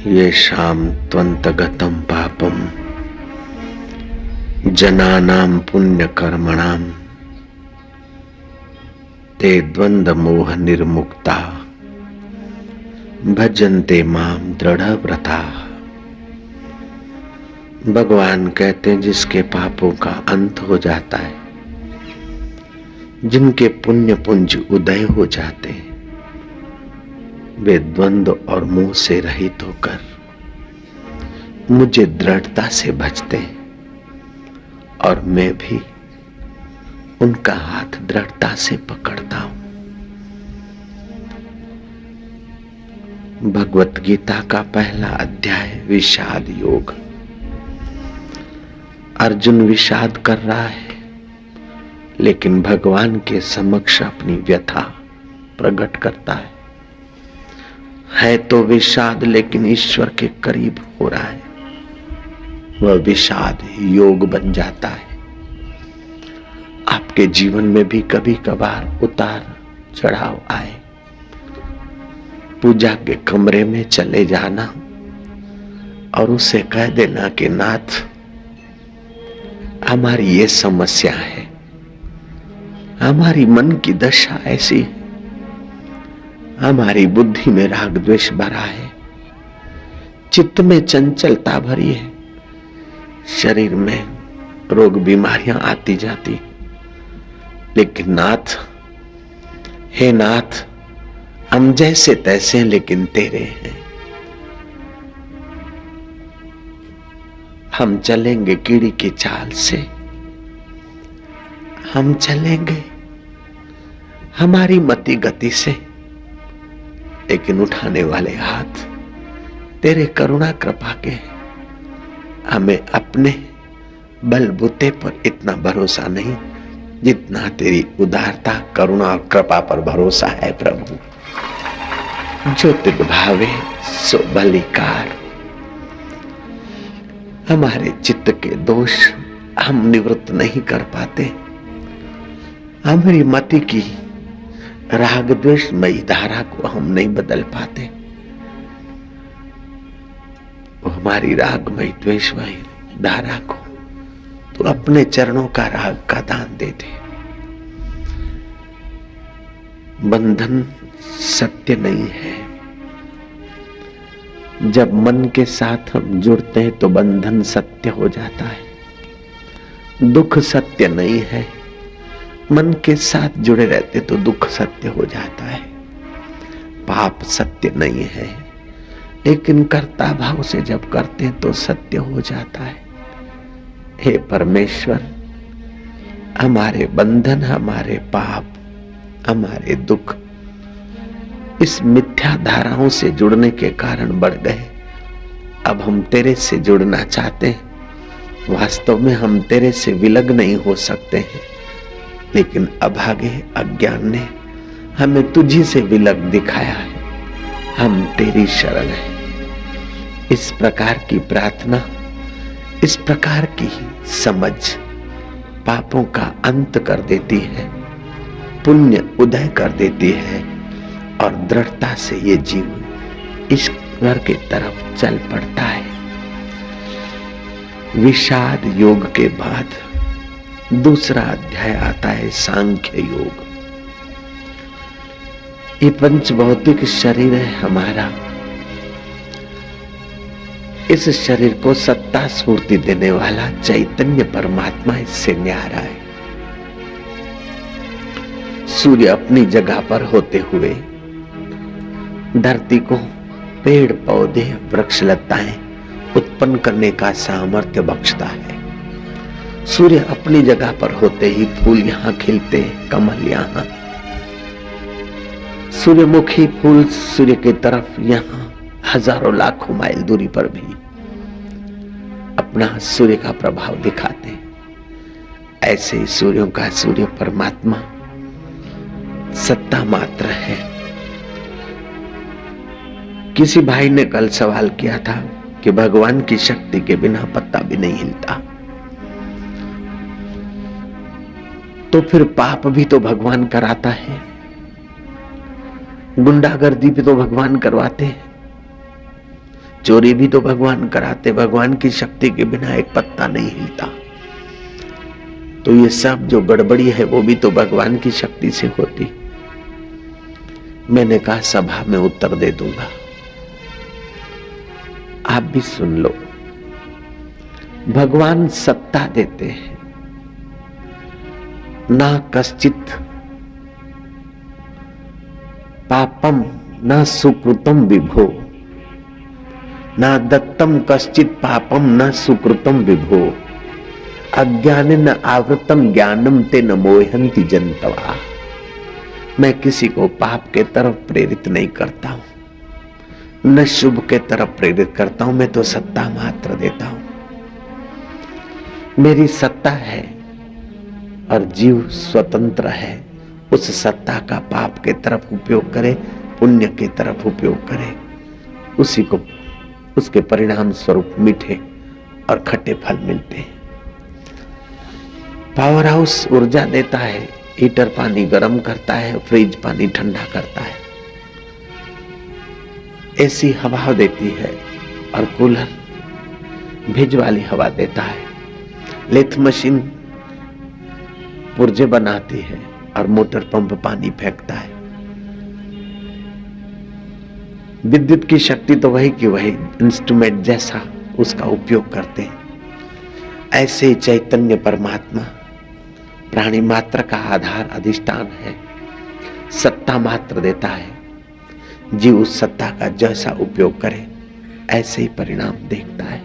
येषां त्वन्तगतं पापं जनानां पुण्यकर्मणां ते द्वन्द्वमोह निर्मुक्ता भजन्ते मां दृढ़व्रता। भगवान कहते हैं जिसके पापों का अंत हो जाता है, जिनके पुण्य पुंज उदय हो जाते हैं, वे द्वंद्व और मोह से रहित होकर मुझे दृढ़ता से भजते हैं और मैं भी उनका हाथ दृढ़ता से पकड़ता हूं। भगवत गीता का पहला अध्याय विषाद योग। अर्जुन विषाद कर रहा है, लेकिन भगवान के समक्ष अपनी व्यथा प्रकट करता है तो विषाद, लेकिन ईश्वर के करीब हो रहा है, वह विषाद योग बन जाता है। आपके जीवन में भी कभी कभार उतार चढ़ाव आए, पूजा के कमरे में चले जाना और उसे कह देना कि नाथ हमारी ये समस्या है, हमारी मन की दशा ऐसी है, हमारी बुद्धि में राग द्वेष भरा है, चित्त में चंचलता भरी है, शरीर में रोग बीमारियां आती जाती, लेकिन नाथ, हे नाथ, हम जैसे तैसे हैं लेकिन तेरे हैं। हम चलेंगे कीड़ी की चाल से, हम चलेंगे हमारी मति गति से, लेकिन उठाने वाले हाथ तेरे करुणा कृपा के। हमें अपने बलबूते पर इतना भरोसा नहीं जितना तेरी उदारता, करुणा और कृपा पर भरोसा है। प्रभु, जो तिग भावे सो बलिकार। हमारे चित्त के दोष हम निवृत्त नहीं कर पाते, हमारी मति की राग द्वेषमयी धारा को हम नहीं बदल पाते। वो हमारी रागमयी द्वेषमयी धारा को तो अपने चरणों का राग का दान दे दे। बंधन सत्य नहीं है। जब मन के साथ हम जुड़ते हैं तो बंधन सत्य हो जाता है। दुख सत्य नहीं है, मन के साथ जुड़े रहते तो दुख सत्य हो जाता है। पाप सत्य नहीं है, लेकिन कर्ता भाव से जब करते हैं तो सत्य हो जाता है। हे परमेश्वर, हमारे बंधन, हमारे पाप, हमारे दुख इस मिथ्या धाराओं से जुड़ने के कारण बढ़ गए। अब हम तेरे से जुड़ना चाहते हैं। वास्तव में हम तेरे से विलग नहीं हो सकते हैं, लेकिन अभागे अज्ञान ने हमें तुझी से विलग दिखाया है। हम तेरी शरण हैं। इस प्रकार की प्रार्थना, इस प्रकार की समझ पापों का अंत कर देती है, पुण्य उदय कर देती है और दृढ़ता से ये जीव ईश्वर की तरफ चल पड़ता है। विषाद योग के बाद दूसरा अध्याय आता है सांख्य योग। ये पंच भौतिक शरीर है हमारा, इस शरीर को सत्ता स्फूर्ति देने वाला चैतन्य परमात्मा इससे न्यारा है। सूर्य अपनी जगह पर होते हुए धरती को पेड़ पौधे वृक्ष लताएं उत्पन्न करने का सामर्थ्य बख्शता है। सूर्य अपनी जगह पर होते ही फूल यहां खिलते, कमल यहां, सूर्यमुखी फूल सूर्य की तरफ यहां हजारों लाखों माइल दूरी पर भी अपना सूर्य का प्रभाव दिखाते। ऐसे ही सूर्यों का सूर्य परमात्मा सत्ता मात्र है। किसी भाई ने कल सवाल किया था कि भगवान की शक्ति के बिना पत्ता भी नहीं हिलता, तो फिर पाप भी तो भगवान कराता है, गुंडागर्दी भी तो भगवान करवाते हैं, चोरी भी तो भगवान कराते, भगवान की शक्ति के बिना एक पत्ता नहीं हिलता। तो ये सब जो गड़बड़ी है वो भी तो भगवान की शक्ति से होती। मैंने कहा सभा में उत्तर दे दूंगा, आप भी सुन लो। भगवान सत्ता देते हैं, ना कश्चित पापम न सुकृतम विभो, ना दत्तम कश्चित पापम न सुकृतम विभो, अज्ञानेन आवृतम ज्ञानम ते न मोहन्ति जन्तवा। मैं किसी को पाप के तरफ प्रेरित नहीं करता हूं, न शुभ के तरफ प्रेरित करता हूं, मैं तो सत्ता मात्र देता हूं। मेरी सत्ता है और जीव स्वतंत्र है। उस सत्ता का पाप के तरफ उपयोग करे, पुण्य के तरफ उपयोग करे, उसी को उसके परिणाम स्वरूप मीठे और खट्टे फल मिलते हैं। पावर हाउस ऊर्जा देता है, हीटर पानी गर्म करता है, फ्रिज पानी ठंडा करता है, एसी हवा देती है और कूलर भेज वाली हवा देता है, लेथ मशीन पुर्जे बनाती है और मोटर पंप पानी फेंकता है। विद्युत की शक्ति तो वही की वही इंस्ट्रूमेंट जैसा उसका उपयोग करते हैं। ऐसे ही चैतन्य परमात्मा प्राणी मात्र का आधार अधिष्ठान है, सत्ता मात्र देता है। जीव उस सत्ता का जैसा उपयोग करे ऐसे ही परिणाम देखता है।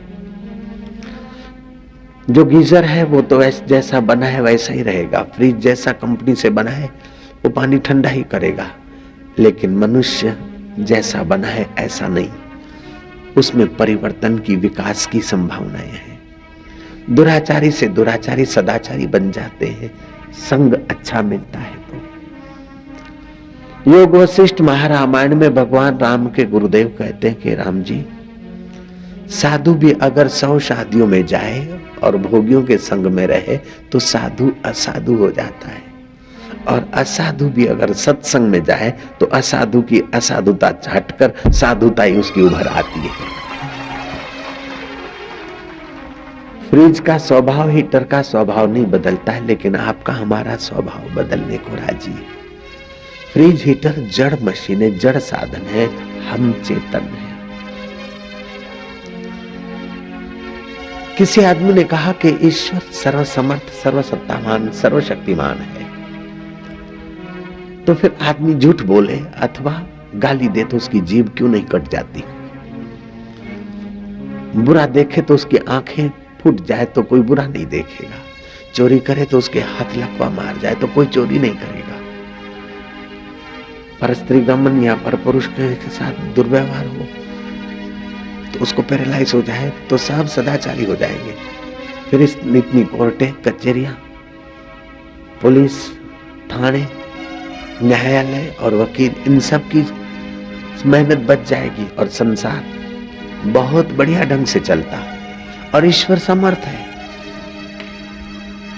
जो गीजर है वो तो जैसा बना है वैसा ही रहेगा, फ्रिज जैसा कंपनी से बना है वो पानी ठंडा ही करेगा, लेकिन मनुष्य जैसा बना है ऐसा नहीं, उसमें परिवर्तन की, विकास की संभावनाएं हैं। दुराचारी से दुराचारी सदाचारी बन जाते हैं, संग अच्छा मिलता है तो। योग वशिष्ठ महारामायण में भगवान राम के गुरुदेव कहते हैं कि राम जी, साधु भी अगर 100 शादियों में जाए और भोगियों के संग में रहे तो साधु असाधु हो जाता है, और असाधु भी अगर सत्संग में जाए तो असाधु की असाधुता हटकर साधुता ही उसकी उभर आती है। फ्रिज का स्वभाव हीटर का स्वभाव नहीं बदलता है, लेकिन आपका हमारा स्वभाव बदलने को राजी है। फ्रिज हीटर जड़ मशीन है, जड़ साधन है, हम चेतन है। किसी आदमी ने कहा कि ईश्वर सर्वसमर्थ, सर्वसत्तावान, सर्वशक्तिमान है, तो फिर आदमी झूठ बोले अथवा गाली दे तो उसकी जीभ क्यों नहीं कट जाती? बुरा देखे तो उसकी आंखें फूट जाए तो कोई बुरा नहीं देखेगा, चोरी करे तो उसके हाथ लकवा मार जाए तो कोई चोरी नहीं करेगा, पर स्त्री गमन या पर पुरुष के साथ दुर्व्यवहार हो तो उसको पैरालाइज हो जाए तो सब सदाचारी हो जाएंगे। फिर इतनी कोर्टें, कचहरियां, पुलिस, थाने, न्यायालय और वकील, इन सब की मेहनत बच जाएगी और संसार बहुत बढ़िया ढंग से चलता। और ईश्वर समर्थ है,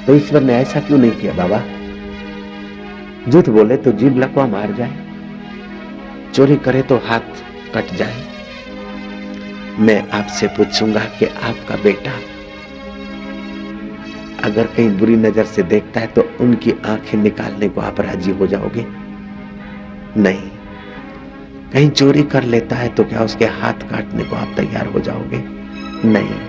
तो ईश्वर ने ऐसा क्यों नहीं किया बाबा? झूठ बोले तो जीभ लकवा मार जाए, चोरी करे तो हाथ कट जाए। मैं आपसे पूछूंगा कि आपका बेटा अगर कहीं बुरी नजर से देखता है तो उनकी आंखें निकालने को आप राजी हो जाओगे? नहीं। कहीं चोरी कर लेता है तो क्या उसके हाथ काटने को आप तैयार हो जाओगे? नहीं।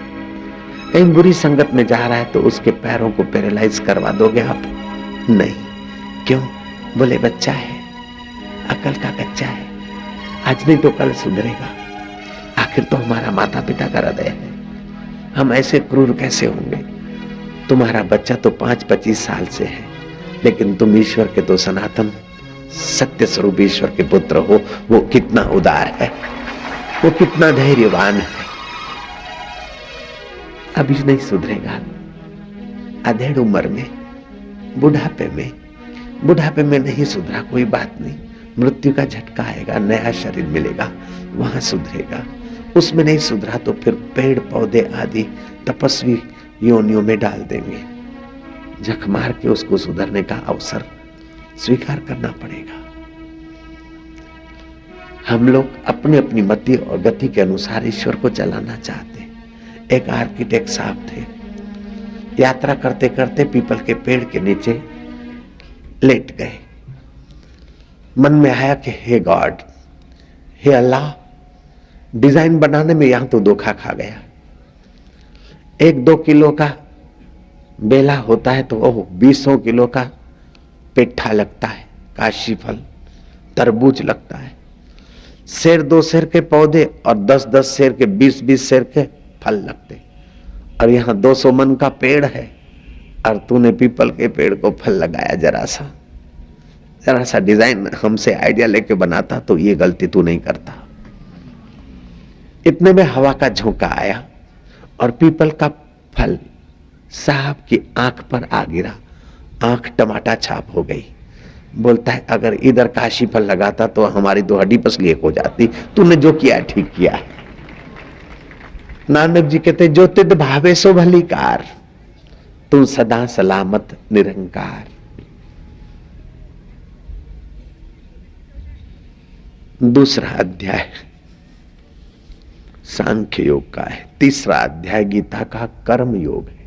कहीं बुरी संगत में जा रहा है तो उसके पैरों को पैरालाइज करवा दोगे आप? नहीं। क्यों? बोले बच्चा है, अकल का कच्चा है, आज नहीं तो कल सुधरेगा। आखिर तो हमारा माता पिता का हृदय है, हम ऐसे क्रूर कैसे होंगे? तुम्हारा बच्चा तो 5-25 साल से है, लेकिन तुम ईश्वर के तो सनातन सत्य स्वरूप ईश्वर के पुत्र हो। वो कितना उदार है, वो कितना धैर्यवान है। अभी नहीं सुधरेगा, अधेड़ उम्र में, बुढ़ापे में नहीं सुधरा कोई बात नहीं, मृत्यु का झटका आएगा, नया शरीर मिलेगा, वहां सुधरेगा। उसमें नहीं सुधरा तो फिर पेड़ पौधे आदि तपस्वी योनियों में डाल देंगे, झक मार के उसको सुधरने का अवसर स्वीकार करना पड़ेगा। हम लोग अपनी अपनी मति और गति के अनुसार ईश्वर को चलाना चाहते। एक आर्किटेक्ट साहब थे, यात्रा करते करते पीपल के पेड़ के नीचे लेट गए। मन में आया कि हे गॉड, हे अल्लाह, डिजाइन बनाने में यहां तो धोखा खा गया। 1-2 किलो का बेला होता है तो ओह 20 किलो का पेठा लगता है, काशी फल, तरबूज लगता है। सेर 2 सेर के पौधे और 10-10 सेर के 20-20 सेर के फल लगते, और यहाँ 200 मन का पेड़ है और तूने पीपल के पेड़ को फल लगाया। जरा सा डिजाइन हमसे आइडिया लेके बनाता तो ये गलती तू नहीं करता। इतने में हवा का झोंका आया और पीपल का फल साहब की आंख पर आ गिरा। आंख टमाटा छाप हो गई। बोलता है अगर इधर काशी फल लगाता तो हमारी तो हड्डी पसली एक हो जाती। तूने जो किया ठीक किया है। नानक जी कहते जो तिद भावे सो भली कार, तू सदा सलामत निरंकार। दूसरा अध्याय सांख्य योग का है। तीसरा अध्याय गीता का कर्म योग है।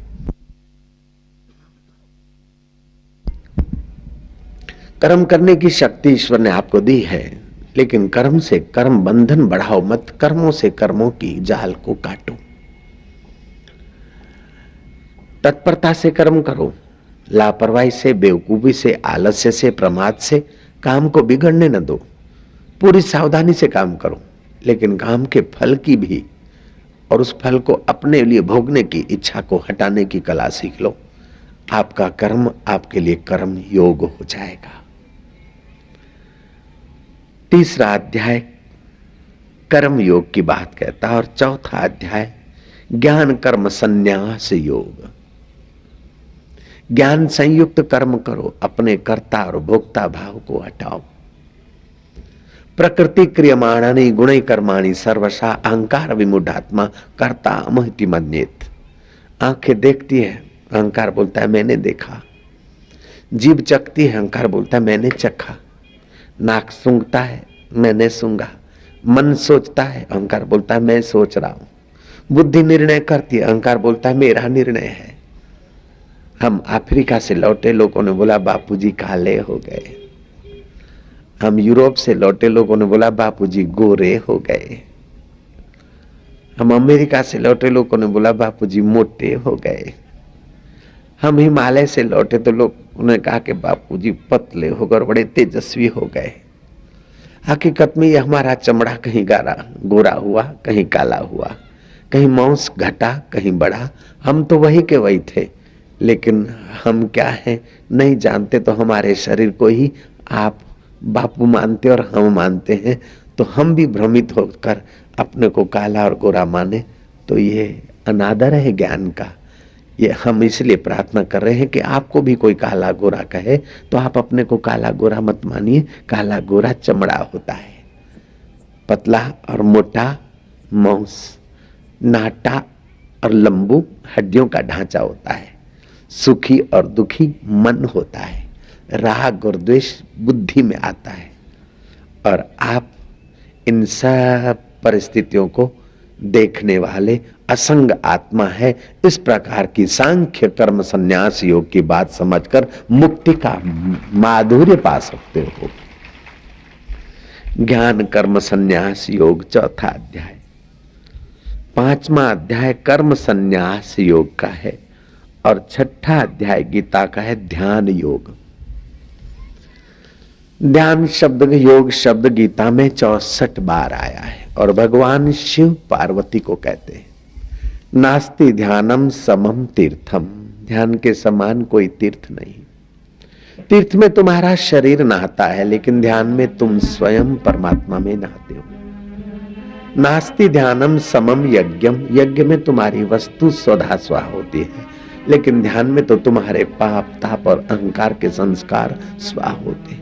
कर्म करने की शक्ति ईश्वर ने आपको दी है, लेकिन कर्म से कर्म बंधन बढ़ाओ मत। कर्मों से कर्मों की जाल को काटो। तत्परता से कर्म करो। लापरवाही से, बेवकूफी से, आलस्य से, प्रमाद से काम को बिगड़ने न दो। पूरी सावधानी से काम करो, लेकिन काम के फल की भी और उस फल को अपने लिए भोगने की इच्छा को हटाने की कला सीख लो। आपका कर्म आपके लिए कर्म योग हो जाएगा। तीसरा अध्याय कर्म योग की बात कहता है और चौथा अध्याय ज्ञान कर्म संन्यास योग। ज्ञान संयुक्त कर्म करो, अपने कर्ता और भोक्ता भाव को हटाओ। प्रकृति क्रियमाणानि गुणै कर्माणि सर्वशा अहंकार विमूढ़ात्मा कर्ता अमहति मन्येत। आंखें देखती है, अहंकार बोलता है मैंने देखा। जीभ चखती है, अहंकार बोलता है मैंने चखा। नाक सूंघता है, मैंने सूंघा। मन सोचता है, अहंकार बोलता है मैं सोच रहा हूं। बुद्धि निर्णय करती है, अहंकार बोलता है मेरा निर्णय है। हम अफ्रीका से लौटे, लोगों ने बोला बापूजी काले हो गए। हम यूरोप से लौटे, लोगों ने बोला बापूजी गोरे हो गए। हम अमेरिका से लौटे, लोगों ने बोला बापूजी मोटे हो गए। हम हिमालय से लौटे तो लोगों ने कहा कि बापूजी पतले होकर बड़े तेजस्वी हो गए। हकीकत में यह हमारा चमड़ा कहीं गोरा हुआ, कहीं काला हुआ, कहीं मांस घटा, कहीं बढ़ा। हम तो वही के वही थे, लेकिन हम क्या हैं नहीं जानते। तो हमारे शरीर को ही आप बापू मानते और हम मानते हैं, तो हम भी भ्रमित होकर अपने को काला और गोरा माने, तो ये अनादर है ज्ञान का। ये हम इसलिए प्रार्थना कर रहे हैं कि आपको भी कोई काला गोरा कहे तो आप अपने को काला गोरा मत मानिए। काला गोरा चमड़ा होता है, पतला और मोटा मांस, नाटा और लंबू हड्डियों का ढांचा होता है। सुखी और दुखी मन होता है। राग और द्वेष बुद्धि में आता है। और आप इन सब परिस्थितियों को देखने वाले असंग आत्मा है। इस प्रकार की सांख्य कर्म संन्यास योग की बात समझकर मुक्ति का माधुर्य पा सकते हो। ज्ञान कर्म संन्यास योग चौथा अध्याय। पांचवा अध्याय कर्म संन्यास योग का है और छठा अध्याय गीता का है ध्यान योग। ध्यान शब्द, योग शब्द गीता में 64 बार आया है और भगवान शिव पार्वती को कहते हैं नास्ति ध्यानम समम तीर्थम। ध्यान के समान कोई तीर्थ नहीं। तीर्थ में तुम्हारा शरीर नहाता है, लेकिन ध्यान में तुम स्वयं परमात्मा में नहाते हो। नास्ति ध्यानम समम यज्ञम। यज्ञ में तुम्हारी वस्तु स्वधा स्वाहा होती है, लेकिन ध्यान में तो तुम्हारे पाप ताप और अहंकार के संस्कार स्वाहा होते हैं।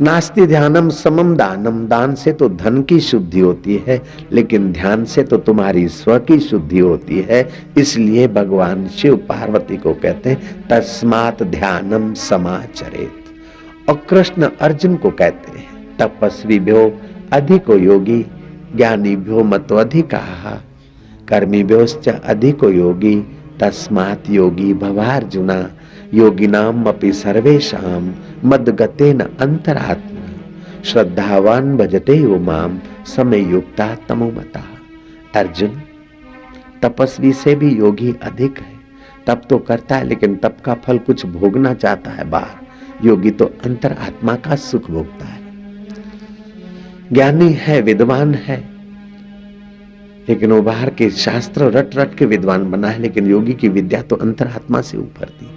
नास्ति ध्यानम समम दानम। दान से तो धन की शुद्धि होती है, लेकिन ध्यान से तो तुम्हारी स्व की शुद्धि होती है। इसलिए भगवान शिव पार्वती को कहते हैं तस्मात् ध्यानम समाचरेत। और कृष्ण अर्जुन को कहते हैं तपस्वी भ्यो अधिको योगी ज्ञानिभ्यो मतोऽधिकाः कर्मिभ्योश्च अधिको योगी तस्मात् योगी भवार्जुना योगिनाम अपि सर्वेषां मद्गतेन अंतरात्मा श्रद्धावान भजते यो माम समयुक्ता तमोमता। अर्जुन, तपस्वी से भी योगी अधिक है। तप तो करता है लेकिन तप का फल कुछ भोगना चाहता है बाहर। योगी तो अंतरात्मा का सुख भोगता है। ज्ञानी है, विद्वान है, लेकिन वो बाहर के शास्त्र रट रट के विद्वान बना है, लेकिन योगी की विद्या तो अंतरात्मा से ऊपर थी।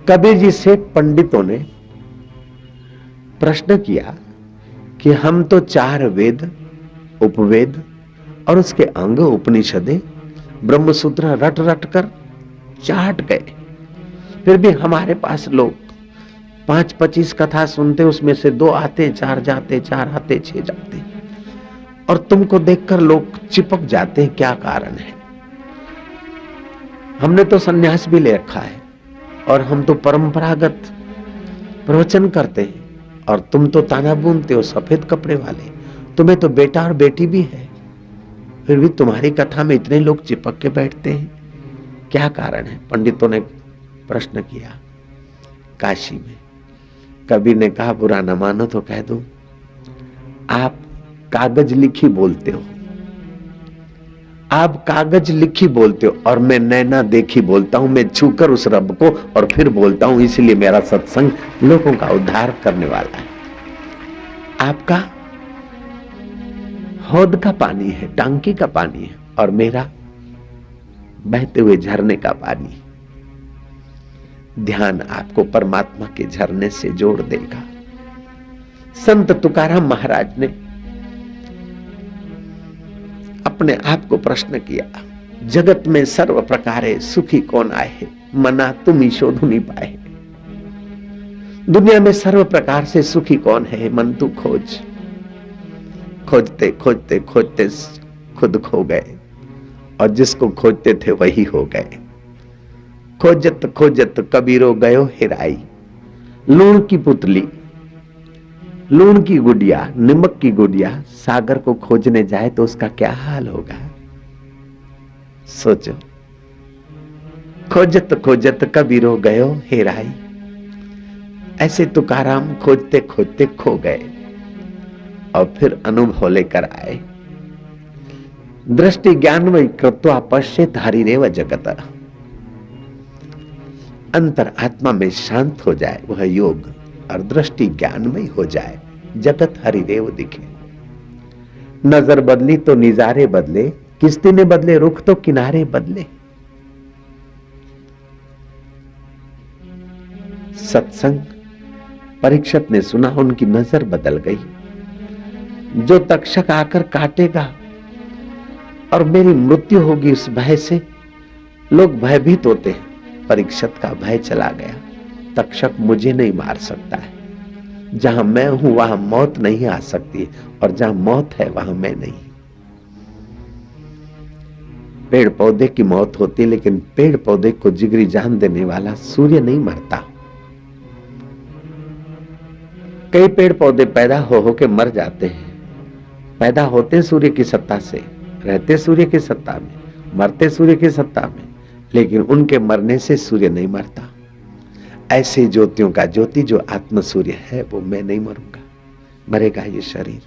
कबीर जी से पंडितों ने प्रश्न किया कि हम तो 4 वेद, उपवेद और उसके अंग उपनिषदें, ब्रह्मसूत्र रट रट कर चाट गए, फिर भी हमारे पास लोग 5-25 कथा सुनते, उसमें से 2 आते, 4 जाते, 4 आते, 6 जाते, और तुमको देखकर लोग चिपक जाते हैं। क्या कारण है? हमने तो सन्यास भी ले रखा है और हम तो परंपरागत प्रवचन करते हैं, और तुम तो ताना बुनते हो सफेद कपड़े वाले। तुम्हें तो बेटा और बेटी भी है, फिर भी तुम्हारी कथा में इतने लोग चिपक के बैठते हैं। क्या कारण है? पंडितों ने प्रश्न किया। काशी में कबीर ने कहा, बुरा न मानो तो कह दो, आप कागज लिखी बोलते हो, आप कागज लिखी बोलते हो और मैं नैना देखी बोलता हूं। मैं छूकर उस रब को और फिर बोलता हूं, इसलिए मेरा सत्संग लोगों का उद्धार करने वाला है। आपका हौद का पानी है, टांकी का पानी है, और मेरा बहते हुए झरने का पानी। ध्यान आपको परमात्मा के झरने से जोड़ देगा। संत तुकाराम महाराज ने अपने आप को प्रश्न किया, जगत में सर्व प्रकारे सुखी कौन आए है, मना तुम ही शोधु नहीं पाए। दुनिया में सर्व प्रकार से सुखी कौन है, मन तू खोज। खोजते खोजते खोजते खुद खो गए, और जिसको खोजते थे वही हो गए। खोजत खोजत कबीरो गयो हेराई। लूण की पुतली, लूण की गुड़िया, नमक की गुड़िया सागर को खोजने जाए तो उसका क्या हाल होगा? सोचो। खोजत खोजत कबीरो गयो हेराई। ऐसे तुकाराम खोजते खोजते खो गए और फिर अनुभव लेकर आए। दृष्टि ज्ञानमय कृत्वा पश्येत हरिरेव जगत। अंतर आत्मा में शांत हो जाए वह योग, और दृष्टि ज्ञानमय हो जाए, जगत हरिदेव दिखे। नजर बदली तो निजारे बदले, किस्ती ने बदले रुख तो किनारे बदले। सत्संग परीक्षित ने सुना, उनकी नजर बदल गई। जो तक्षक आकर काटेगा और मेरी मृत्यु होगी, उस भय से लोग भयभीत होते हैं। परीक्षित का भय चला गया। तक्षक मुझे नहीं मार सकता है। जहां मैं हूं वहां मौत नहीं आ सकती, और जहां मौत है वहां मैं नहीं। पेड़ पौधे की मौत होती है, लेकिन पेड़ पौधे को जिगरी जान देने वाला सूर्य नहीं मरता। कई पेड़ पौधे पैदा हो के मर जाते हैं। पैदा होते सूर्य की सत्ता से, रहते सूर्य की सत्ता में, मरते सूर्य की सत्ता में, लेकिन उनके मरने से सूर्य नहीं मरता। ऐसे ज्योतियों का ज्योति जो आत्म सूर्य है, वो मैं नहीं मरूंगा, मरेगा ये शरीर।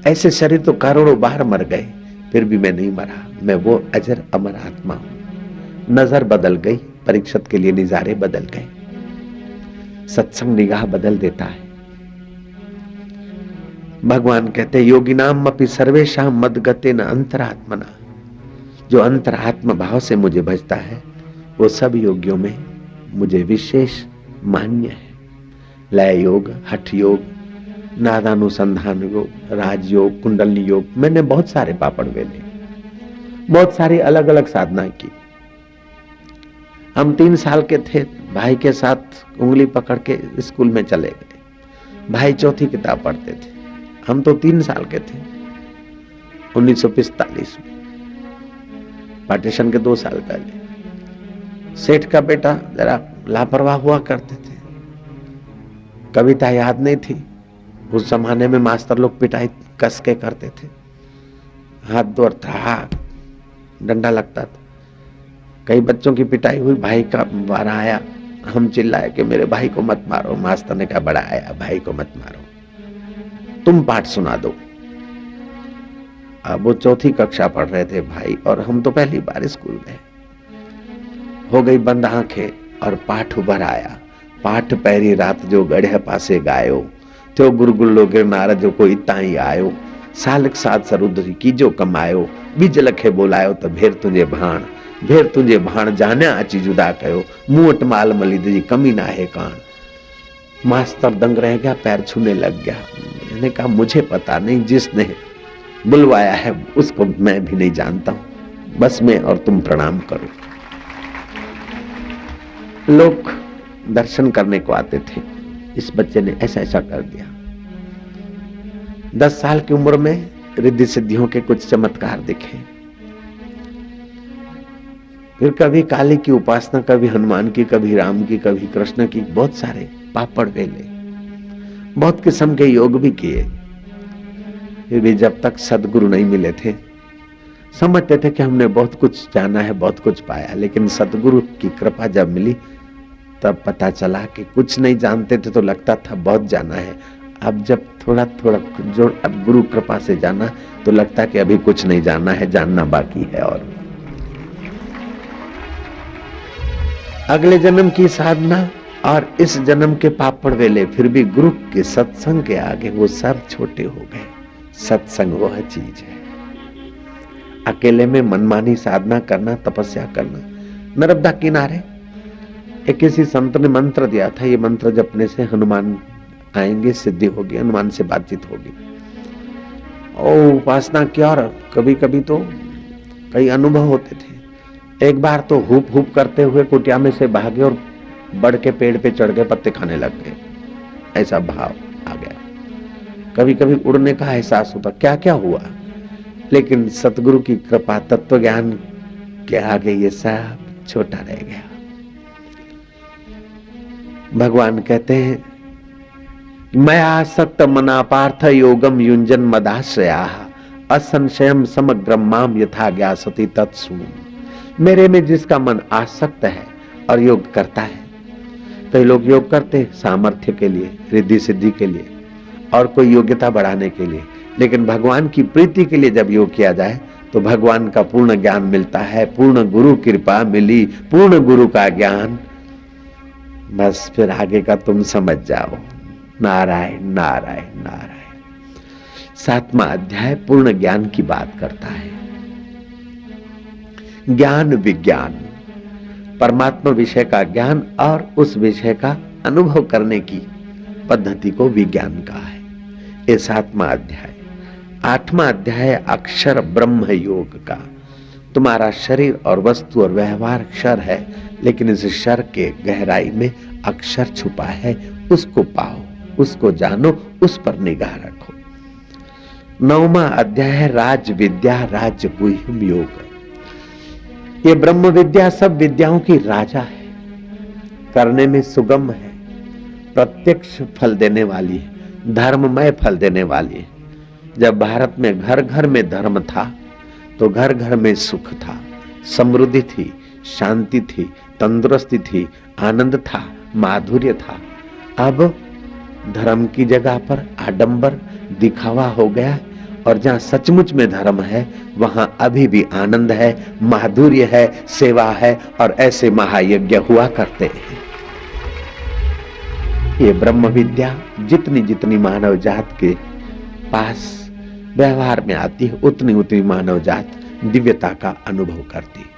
ऐसे शरीर तो करोड़ों बार मर गए, फिर भी मैं नहीं मरा। मैं वो अजर अमर आत्मा हूं। नजर बदल गई, परीक्षित के लिए निजारे बदल गए। सत्संग निगाह बदल देता है। भगवान कहते योगिनाम अपि सर्वेषां मद्गतेन अंतरात्मना। जो अंतरात्म भाव से मुझे भजता है, वो सब योगियों में मुझे विशेष मान्य है। लय योग, हठ योग, नादानुसंधान योग, राजयोग, कुंडलनी योग, मैंने बहुत सारे पापड़ बेले, बहुत सारी अलग अलग साधनाएं की। हम 3 साल के थे, भाई के साथ उंगली पकड़ के स्कूल में चले गए। भाई 4थी किताब पढ़ते थे, हम तो 3 साल के थे। 1945 में, पार्टीशन के 2 साल पहले। सेठ का बेटा जरा लापरवाह हुआ करते थे, कविता याद नहीं थी, उस जमाने में मास्टर लोग पिटाई कस के करते थे, हाथ दो था, डंडा लगता था। कई बच्चों की पिटाई हुई, भाई का वारा आया, हम चिल्लाए कि मेरे भाई को मत मारो। मास्टर ने कहा बड़ा आया, भाई को मत मारो, तुम पाठ सुना दो। अब वो चौथी कक्षा पढ़ रहे थे भाई, और हम तो पहली बार स्कूल गए। हो गई बंद आंखें और पाठ उभर आया। पाठ पैरी रात जो गढ़े पासे गायो, त्यो गुरगुल्लो गिरनार जो कोई ताई आयो, सालक साथ सरुद्री की जो कमायो, बीज लखे बोलायो तो भेर तुझे भाण, भेर तुझे भाण जाने आची जुदा कयो, मुंहट माल मलिद जी कमी ना है कान। मास्टर दंग रह गया, पैर छूने लग गया। मैंने कहा मुझे पता नहीं, जिसने बुलवाया है उसको मैं भी नहीं जानता हूं, बस मैं और तुम प्रणाम करो। लोग दर्शन करने को आते थे, इस बच्चे ने ऐसा ऐसा कर दिया। 10 साल की उम्र में रिद्धि सिद्धियों के कुछ चमत्कार दिखे। फिर कभी काली की उपासना, कभी हनुमान की, कभी राम की, कभी कृष्ण की, बहुत सारे पापड़ बेले, बहुत किस्म के योग भी किए। फिर भी जब तक सदगुरु नहीं मिले थे, समझते थे कि हमने बहुत कुछ जाना है, बहुत कुछ पाया, लेकिन सदगुरु की कृपा जब मिली तब पता चला कि कुछ नहीं जानते थे तो लगता था बहुत जाना है। अब जब थोड़ा थोड़ा जो अब गुरु कृपा से जाना तो लगता कि अभी कुछ नहीं जाना है, जानना बाकी है। और अगले जन्म की साधना और इस जन्म के पापड़ वेले, फिर भी गुरु के सत्संग के आगे वो सब छोटे हो गए। सत्संग वह चीज है। अकेले में मनमानी साधना करना, तपस्या करना। नर्मदा किनारे एक किसी संत ने मंत्र दिया था, ये मंत्र जपने से हनुमान आएंगे, सिद्धि होगी, हनुमान से बातचीत होगी। और उपासना किया, और कभी कभी तो कई अनुभव होते थे। एक बार तो हुप हुप करते हुए कुटिया में से भागे और बढ़ के पेड़ पे चढ़ के पत्ते खाने लग गए, ऐसा भाव आ गया। कभी कभी उड़ने का एहसास होता, क्या क्या हुआ। लेकिन सतगुरु की कृपा, तत्व ज्ञान के आगे ये सब छोटा रह गया। भगवान कहते हैं, मैं आसक्त मना पार्थ योगम युंजन मदाश्रया असंशयम समग्रम माम यथा ज्ञासति तत्सु। मेरे में जिसका मन आसक्त है और योग करता है, कई लोग योग करते सामर्थ्य के लिए, रिद्धि सिद्धि के लिए, और कोई योग्यता बढ़ाने के लिए, लेकिन भगवान की प्रीति के लिए जब योग किया जाए तो भगवान का पूर्ण ज्ञान मिलता है। पूर्ण गुरु कृपा मिली, पूर्ण गुरु का ज्ञान, बस फिर आगे का तुम समझ जाओ। नारायण नारायण नारायण। 7वां अध्याय पूर्ण ज्ञान की बात करता है। ज्ञान विज्ञान, परमात्मा विषय का ज्ञान और उस विषय का अनुभव करने की पद्धति को विज्ञान कहा है। ये 7वां अध्याय। 8वां अध्याय अक्षर ब्रह्म योग का। तुम्हारा शरीर और वस्तु और व्यवहार क्षर है, लेकिन इस क्षर के गहराई में अक्षर छुपा है, उसको पाओ, उसको जानो, उस पर निगाह रखो। 9वां अध्याय है राज विद्या राज गुह्यम योग। ये ब्रह्म विद्या सब विद्याओं की राजा है, करने में सुगम है, प्रत्यक्ष फल देने वाली है, धर्ममय फल देने वाली है। जब भारत में घर घर में धर्म था तो घर घर में सुख था, समृद्धि थी, शांति थी, तंदुरुस्ती थी, आनंद था, माधुर्य था। अब धर्म की जगह पर आडंबर, दिखावा हो गया, और जहां सचमुच में धर्म है वहां अभी भी आनंद है, माधुर्य है, सेवा है, और ऐसे महायज्ञ हुआ करते हैं। ये ब्रह्म विद्या जितनी जितनी मानव जात के पास व्यवहार में आती है, उतनी उतनी मानव जात दिव्यता का अनुभव करती है।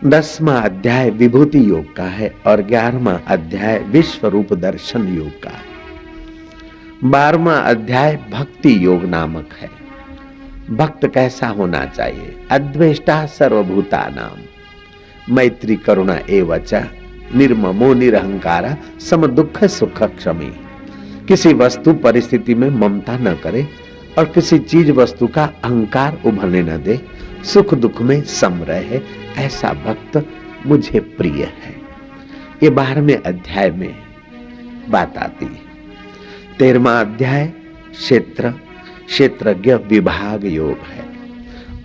10वां अध्याय विभूति योग का है और 11वां अध्याय विश्व रूप दर्शन योग का है। 12वां अध्याय भक्ति योग नामक है। भक्त कैसा होना चाहिए? अद्वेष्टा सर्वभूता नाम, मैत्री करुणा एवच, निर्ममो निरहंकारा, सम दुख सुख क्षमी। किसी वस्तु परिस्थिति में ममता न करे और किसी चीज वस्तु का अहंकार उभरने न दे, सुख दुख में सम रहे, ऐसा भक्त मुझे प्रिय है। ये 12वें अध्याय में बात आती है। 13वां अध्याय क्षेत्रज्ञ विभाग योग है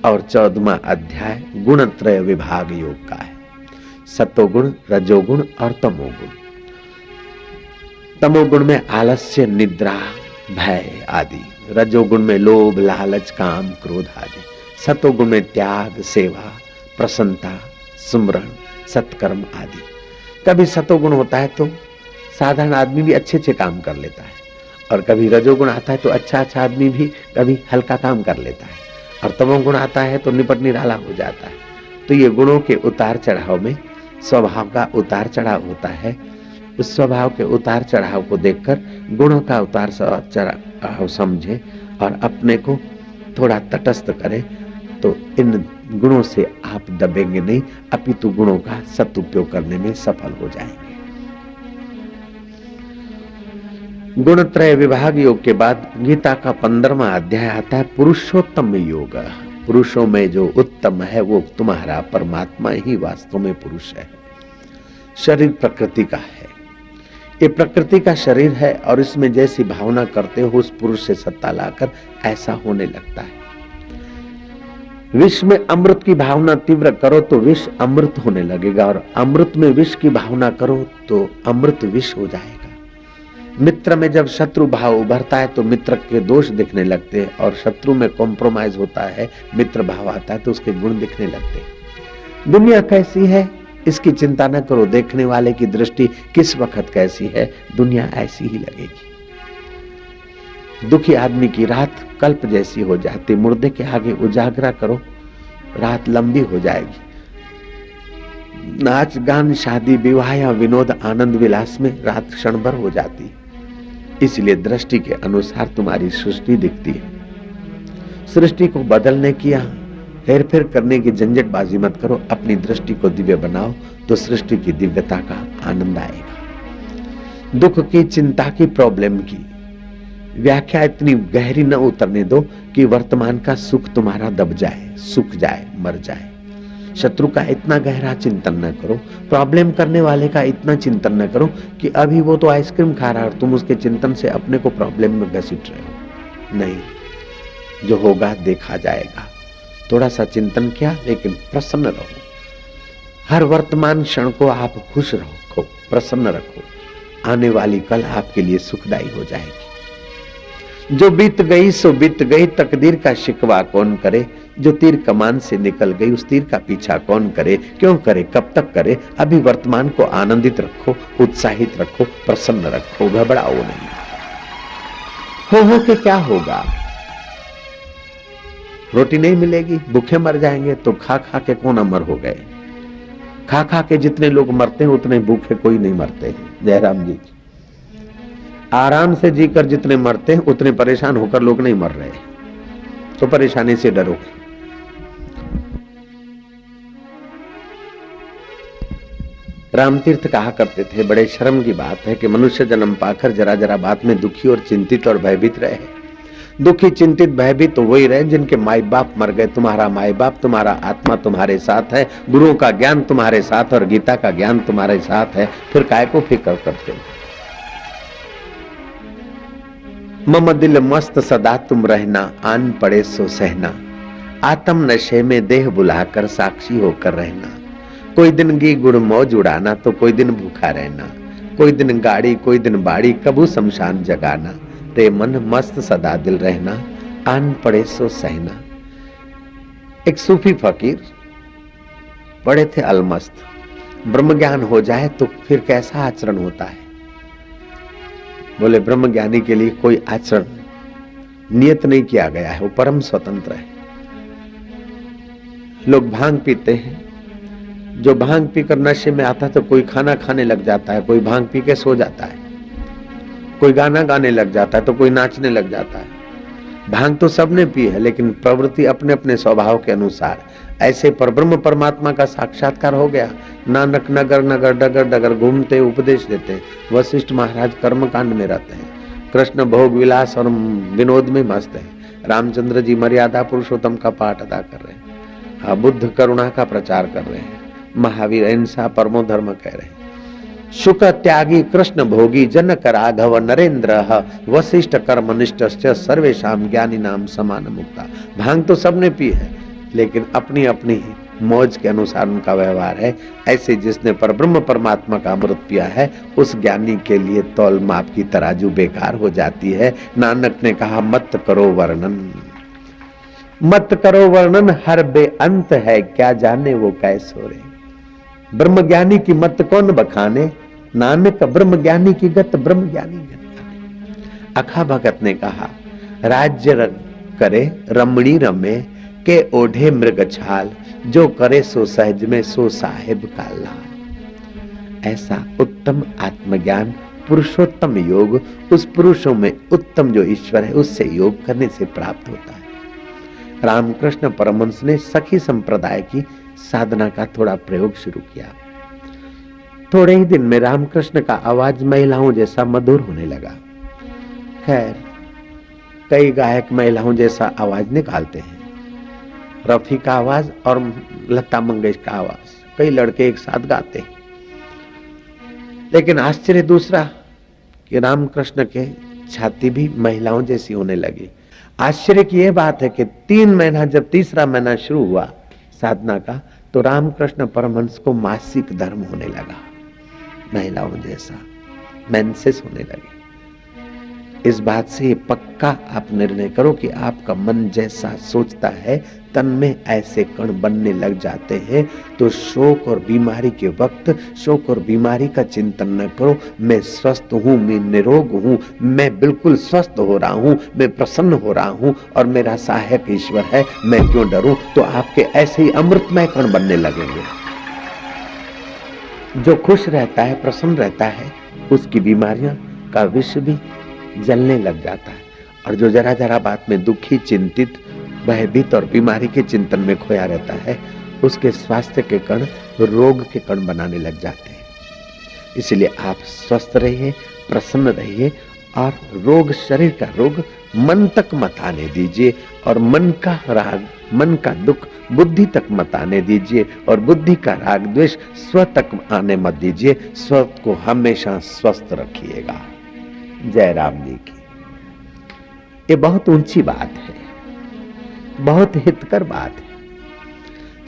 और 14वां अध्याय गुणत्रय विभाग योग का है। सतोगुण, रजोगुण और तमोगुण। तमोगुण में आलस्य, निद्रा, भय आदि। रजोगुण में लोभ, लालच, काम, क्रोध आदि। सतोगुण में त्याग, सेवा, प्रसन्नता, सुमरण, सत्कर्म आदि। कभी सतोगुण होता है तो साधारण आदमी भी अच्छे अच्छे काम कर लेता है, और कभी रजोगुण आता है तो अच्छा अच्छा आदमी भी कभी हल्का काम कर लेता है, और तमोगुण आता है तो निपट निराला हो जाता है। तो ये गुणों के उतार चढ़ाव में स्वभाव का उतार चढ़ाव होता है। उस स्वभाव के उतार चढ़ाव को देखकर गुणों का उतार चढ़ाव समझे और अपने को थोड़ा तटस्थ करे, तो इन गुणों से आप दबेंगे नहीं, अपितु गुणों का सदुपयोग करने में सफल हो जाएंगे। गुणत्रय विभाग योग के बाद गीता का 15वां अध्याय आता है पुरुषोत्तम योग। पुरुषों में जो उत्तम है वो तुम्हारा परमात्मा ही वास्तव में पुरुष है। शरीर प्रकृति का है, ये प्रकृति का शरीर है और इसमें जैसी भावना करते हो उस पुरुष से सत्ता लाकर ऐसा होने लगता है। विष में अमृत की भावना तीव्र करो तो विष अमृत होने लगेगा, और अमृत में विष की भावना करो तो अमृत विष हो जाएगा। मित्र में जब शत्रु भाव उभरता है तो मित्र के दोष दिखने लगते हैं, और शत्रु में कॉम्प्रोमाइज होता है, मित्र भाव आता है तो उसके गुण दिखने लगते हैं। दुनिया कैसी है इसकी चिंता न करो, देखने वाले की दृष्टि किस वक्त कैसी है, दुनिया ऐसी ही लगेगी। दुखी आदमी की रात कल्प जैसी हो जाती, मुर्दे के आगे उजागरा करो, रात लंबी हो जाएगी। नाच गान, शादी, विवाह या विनोद, आनंद विलास में रात क्षण भर हो जाती। इसलिए दृष्टि के अनुसार तुम्हारी सृष्टि दिखती है। सृष्टि को बदलने की या हेर फेर करने की झंझटबाजी मत करो, अपनी दृष्टि को दिव्य बनाओ तो सृष्टि की दिव्यता का आनंद आएगा। दुख की, चिंता की, प्रॉब्लम की व्याख्या इतनी गहरी न उतरने दो कि वर्तमान का सुख तुम्हारा दब जाए, सूख जाए, मर जाए। शत्रु का इतना गहरा चिंतन न करो, प्रॉब्लम करने वाले का इतना चिंतन न करो कि अभी वो तो आइसक्रीम खा रहा है और तुम उसके चिंतन से अपने को प्रॉब्लम में घसीट रहे हो। नहीं, जो होगा देखा जाएगा। थोड़ा सा चिंतन किया लेकिन प्रसन्न रहो। हर वर्तमान क्षण को आप खुश रखो, प्रसन्न रखो। आने वाली कल आपके लिए सुखदायी हो जाएगी। जो बीत गई सो बीत गई, तकदीर का शिकवा कौन करे। जो तीर कमान से निकल गई उस तीर का पीछा कौन करे, क्यों करे, कब तक करे। अभी वर्तमान को आनंदित रखो, उत्साहित रखो, प्रसन्न रखो, घबराओ नहीं। हो के क्या होगा, रोटी नहीं मिलेगी, भूखे मर जाएंगे, तो खा खा के कौन अमर हो गए। खा खा के जितने लोग मरते हैं उतने भूखे कोई नहीं मरते हैं। जयराम जी, आराम से जीकर जितने मरते हैं उतने परेशान होकर लोग नहीं मर रहे, तो परेशानी से डरो। रामतीर्थ कहा करते थे, बड़े शर्म की बात है कि मनुष्य जन्म पाकर जरा जरा बात में दुखी और चिंतित और भयभीत रहे। दुखी, चिंतित, भयभीत तो वही रहे जिनके माई बाप मर गए। तुम्हारा माई बाप, तुम्हारा आत्मा तुम्हारे साथ है, गुरुओं का ज्ञान तुम्हारे साथ और गीता का ज्ञान तुम्हारे साथ है, फिर काय को फिक्र करते हो। मम दिल मस्त सदा तुम रहना, आन पड़े सो सहना। आत्म नशे में देह बुलाकर साक्षी होकर रहना। कोई दिन घी गुड़ मौज उड़ाना तो कोई दिन भूखा रहना। कोई दिन गाड़ी, कोई दिन बाड़ी, कबू शमशान जगाना। रे मन मस्त सदा दिल रहना, आन पड़े सो सहना। एक सूफी फकीर बड़े थे अलमस्त। ब्रह्म ज्ञान हो जाए तो फिर कैसा आचरण होता है। बोले ब्रह्म ज्ञानी के लिए कोई आचरण नियत नहीं किया गया है, वो परम स्वतंत्र है। लोग भांग पीते हैं, जो भांग पीकर नशे में आता है तो कोई खाना खाने लग जाता है, कोई भांग पी के सो जाता है, कोई गाना गाने लग जाता है तो कोई नाचने लग जाता है। भांग तो सबने पी है, लेकिन प्रवृत्ति अपने अपने स्वभाव के अनुसार। ऐसे परब्रह्म परमात्मा का साक्षात्कार हो गया। नानक नगर नगर डगर डगर घूमते उपदेश देते। वशिष्ठ महाराज कर्मकांड में रहते हैं, कृष्ण भोग विलास और विनोद में मस्त है। रामचंद्र जी मर्यादा पुरुषोत्तम का पाठ अदा कर रहे हैं। बुद्ध करुणा का प्रचार कर रहे हैं। महावीर अहिंसा परमो धर्म कह रहे हैं। शुक त्यागी कृष्ण भोगी जनक राघव नरेंद्र वशिष्ठ कर्मनिष्ठ सर्वेशाम ज्ञानी नाम समान मुक्ता। भांग तो सबने पी है, लेकिन अपनी अपनी मौज के अनुसार उनका व्यवहार है। ऐसे जिसने परब्रह्म परमात्मा का अमृत पिया है, उस ज्ञानी के लिए तौल माप की तराजू बेकार हो जाती है। नानक ने कहा मत करो वर्णन, मत करो वर्णन, हर बेअंत है, क्या जाने वो कैसो रे। ब्रह्म ज्ञानी की मत कौन बखाने, नानक ब्रह्म ज्ञानी की गत ब्रह्म ज्ञानी गत। अखा भगत ने कहा राज्य करे रमणी रमे के ओढ़े मृग छाल, जो करे सो सहज में सो साहिब का लाल। ऐसा उत्तम आत्मज्ञान पुरुषोत्तम योग, उस पुरुषों में उत्तम जो ईश्वर है उससे योग करने से प्राप्त होता है। रामकृष्ण परमहंस ने सखी संप्रदाय की साधना का थोड़ा प्रयोग शुरू किया। थोड़े ही दिन में रामकृष्ण का आवाज महिलाओं जैसा मधुर होने लगा। खैर, कई गायक महिलाओं जैसा आवाज निकालते हैं, रफी का आवाज और लता मंगेशकर का आवाज, कई लड़के एक साथ गाते हैं। लेकिन आश्चर्य दूसरा कि रामकृष्ण के छाती भी महिलाओं जैसी होने लगी। आश्चर्य की यह बात है कि 3 महीना, जब तीसरा महीना शुरू हुआ साधना का, तो रामकृष्ण परमहंस को मासिक धर्म होने लगा, महिलाओं जैसा मेंसेस होने लगे। इस बात से पक्का आप निर्णय करो कि आपका मन जैसा सोचता है, तन में ऐसे कण बनने लग जाते हैं। तो शोक और बीमारी के वक्त शोक और बीमारी का चिंतन न करो। मैं स्वस्थ हूँ, मैं निरोग हूँ, मैं बिल्कुल स्वस्थ हो रहा हूँ, मैं प्रसन्न हो रहा हूँ और मेरा सहायक ईश्वर है, मैं क्यों डरूं। तो आपके ऐसे ही अमृतमय कण बनने लगेंगे। जो खुश रहता है, प्रसन्न रहता है, उसकी बीमारियां का विष भी जलने लग जाता है। और जो जरा जरा बात में दुखी, चिंतित, भयभीत और बीमारी के चिंतन में खोया रहता है, उसके स्वास्थ्य के कण रोग के कण बनाने लग जाते हैं। इसलिए आप स्वस्थ रहिए, प्रसन्न रहिए और रोग, शरीर का रोग मन तक मत आने दीजिए और मन का राग, मन का दुख बुद्धि तक मत आने दीजिए और बुद्धि का राग द्वेष स्व तक आने मत दीजिए। स्व को हमेशा स्वस्थ रखिएगा। जय राम जी की। ये बहुत ऊंची बात है, बहुत हितकर बात है।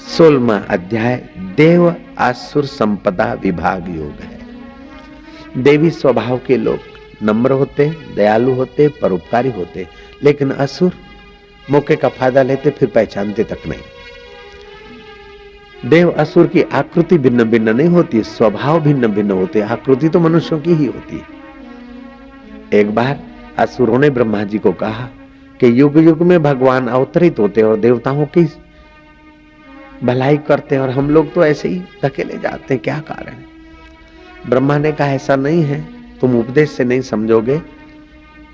16वां अध्याय देव आसुर संपदा विभाग योग है। देवी स्वभाव के लोग नम्र होते, दयालु होते, परोपकारी होते, लेकिन असुर मौके का फायदा लेते, फिर पहचानते तक नहीं। देव असुर की आकृति भिन्न भिन्न नहीं होती, स्वभाव भिन्न भिन्न होते, आकृति तो मनुष्यों की ही होती है। एक बार असुरों ने ब्रह्मा जी को कहा कि युग युग में भगवान अवतरित होते और देवताओं की भलाई करते और हम लोग तो ऐसे ही धकेले जाते हैं, क्या कारण है। ब्रह्मा ने कहा ऐसा नहीं है, तुम उपदेश से नहीं समझोगे।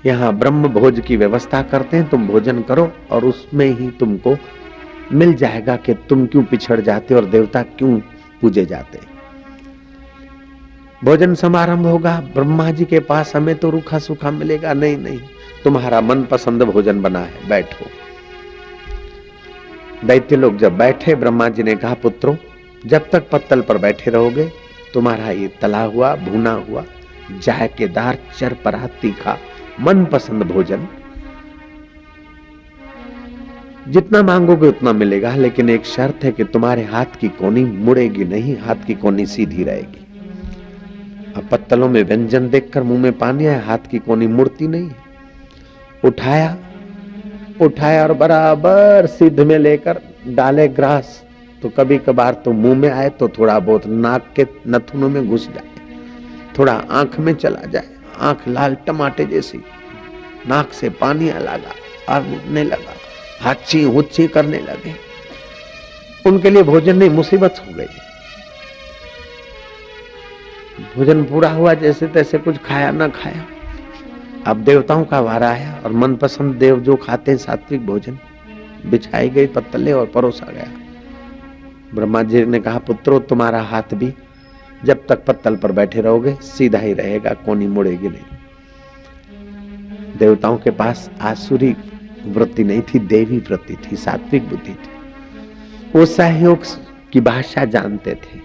यहाँ ब्रह्म भोज की व्यवस्था करते हैं, तुम भोजन करो और उसमें ही तुमको मिल जाएगा कि तुम क्यों पिछड़ जाते और देवता क्यों पूजे जाते। भोजन समारंभ होगा, ब्रह्मा जी के पास हमें तो रूखा सूखा मिलेगा, नहीं नहीं, तुम्हारा मनपसंद भोजन बना है, बैठो। दैत्य लोग जब बैठे, ब्रह्मा जी ने कहा पुत्रों, जब तक पत्तल पर बैठे रहोगे, तुम्हारा ये तला हुआ, भुना हुआ, जायकेदार, चरपरा, तीखा मनपसंद भोजन जितना मांगोगे उतना मिलेगा, लेकिन एक शर्त है कि तुम्हारे हाथ की कोनी मुड़ेगी नहीं, हाथ की कोनी सीधी रहेगी। अब पत्तलों में व्यंजन देखकर मुंह में पानी आया, हाथ की कोनी मुड़ती नहीं। उठाया और बराबर सिद्ध में लेकर डाले ग्रास, तो कभी कभार तो मुंह में आए तो थोड़ा बहुत नाक के नथुनों में घुस जाए, थोड़ा आंख में चला जाए, आंख लाल टमाटे जैसी, नाक से पानी आने लगा, हाची हुच्ची करने लगे। उनके लिए भोजन नहीं, मुसीबत हो गई। भोजन पूरा हुआ, जैसे तैसे कुछ खाया ना खाया। अब देवताओं का वारा आया और मनपसंद देव जो खाते हैं सात्विक भोजन, बिछाई गई पत्तले और परोसा गया। ब्रह्मा जी ने कहा पुत्रों, तुम्हारा हाथ भी जब तक पत्तल पर बैठे रहोगे सीधा ही रहेगा, कोनी मुड़ेगी नहीं। देवताओं के पास आसुरी वृत्ति नहीं थी, देवी वृत्ति थी, सात्विक बुद्धि थी। वो सहयोग की भाषा जानते थे।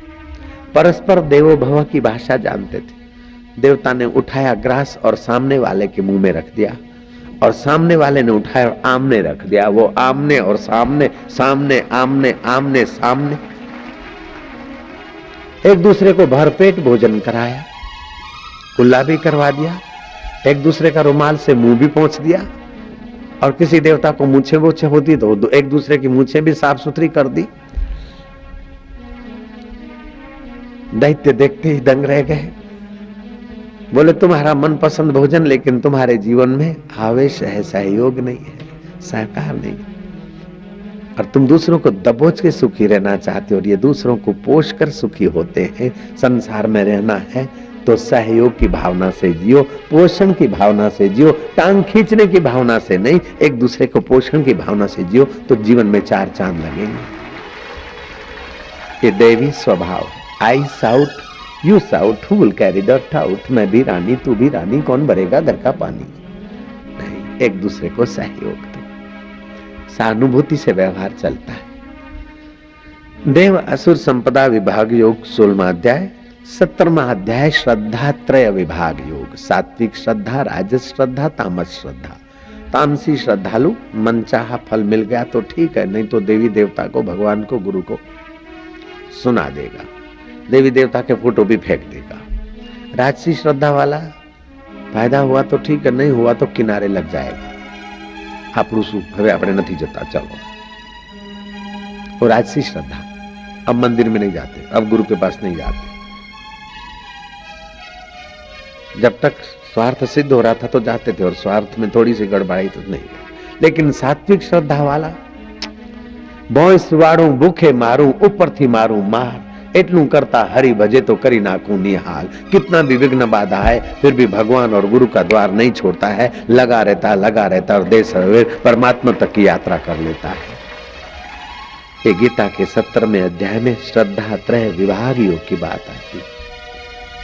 परस्पर देवो भव की भाषा जानते थे। देवता ने उठाया ग्रास और सामने वाले के मुंह में रख दिया, और सामने वाले ने उठाया और आमने रख दिया। वो आमने और सामने, सामने आमने, आमने सामने, एक दूसरे को भरपेट भोजन कराया, कुल्ला भी करवा दिया, एक दूसरे का रुमाल से मुंह भी पोंछ दिया, और किसी देवता को मूछे वोछे होती तो एक दूसरे की मूछे भी साफ सुथरी कर दी। दैत्य देखते ही दंग रह गए, बोले तुम्हारा मनपसंद भोजन, लेकिन तुम्हारे जीवन में आवेश है, सहयोग नहीं है, सहकार नहीं, और तुम दूसरों को दबोच के सुखी रहना चाहते हो, और ये दूसरों को पोष कर सुखी होते हैं। संसार में रहना है तो सहयोग की भावना से जियो, पोषण की भावना से जियो, टांग खींचने की भावना से नहीं, एक दूसरे को पोषण की भावना से जियो, तो जीवन में 4 चांद लगेंगे। ये देवी स्वभाव है। I shout, you shout, who will carry the tout. मैं भी रानी, तू भी रानी, कौन भरेगा घर का पानी। नहीं, एक दूसरे को सहयोग दो, सहानुभूति से व्यवहार चलता है। देव असुर संपदा विभाग योग 16वां अध्याय। 17वां अध्याय श्रद्धा त्रय विभाग योग। सात्विक श्रद्धा, राजस श्रद्धा, तामस श्रद्धा। तामसी श्रद्धालु, मनचाहा फल मिल गया तो ठीक है, नहीं तो देवी देवता को, भगवान को, गुरु को सुना देगा, देवी देवता के फोटो भी फेंक देगा। राजसी श्रद्धा वाला, फायदा हुआ तो ठीक है, नहीं हुआ तो किनारे लग जाएगा, आपणु सुख हवे आपणे नथी जता, चलो। वो राजसी श्रद्धा, अब मंदिर में नहीं जाते, अब गुरु के पास नहीं जाते। जब तक स्वार्थ सिद्ध हो रहा था तो जाते थे, और स्वार्थ में थोड़ी सी गड़बड़ाई तो नहीं। लेकिन सात्विक श्रद्धा वाला, भोंस वाड़ू भूखे मारू, ऊपर थी मारू मार, एटलू करता हरि भजे तो करी नाखू निहाल। कितना भी विघ्न बाधा है, फिर भी भगवान और गुरु का द्वार नहीं छोड़ता है, लगा रहता और देश परमात्मा तक की यात्रा कर लेता है। ये गीता के 17वें अध्याय में श्रद्धा त्रय विभाग योग की बात आती है।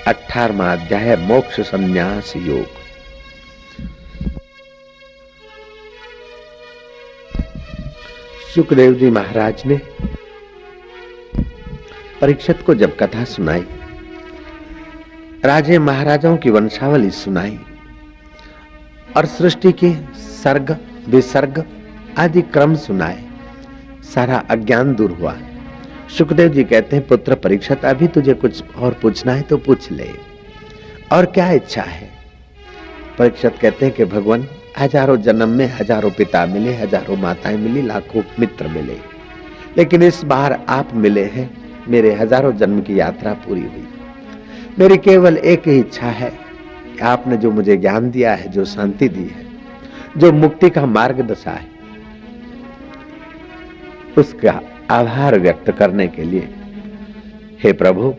18वां अध्याय मोक्ष संन्यास योग। सुखदेव जी महाराज ने परीक्षित को जब कथा सुनाई, राजे महाराजाओं की वंशावली सुनाई, और सृष्टि के सर्ग विसर्ग आदि क्रम सुनाए, सारा अज्ञान दूर हुआ। सुखदेव जी कहते हैं, पुत्र परीक्षित, अभी तुझे कुछ और पूछना है तो पूछ ले, और क्या इच्छा है। परीक्षित कहते हैं कि भगवान, हजारों जन्म में हजारों पिता मिले, हजारों माताएं मिली, लाखों मित्र मिले, लेकिन इस बार आप मिले हैं, मेरे हजारों जन्म की यात्रा पूरी हुई। मेरी केवल एक ही इच्छा है कि आपने जो मुझे ज्ञान दिया है, जो शांति दी है, जो मुक्ति का मार्ग दशा है, उसका आभार व्यक्त करने के लिए, हे प्रभु,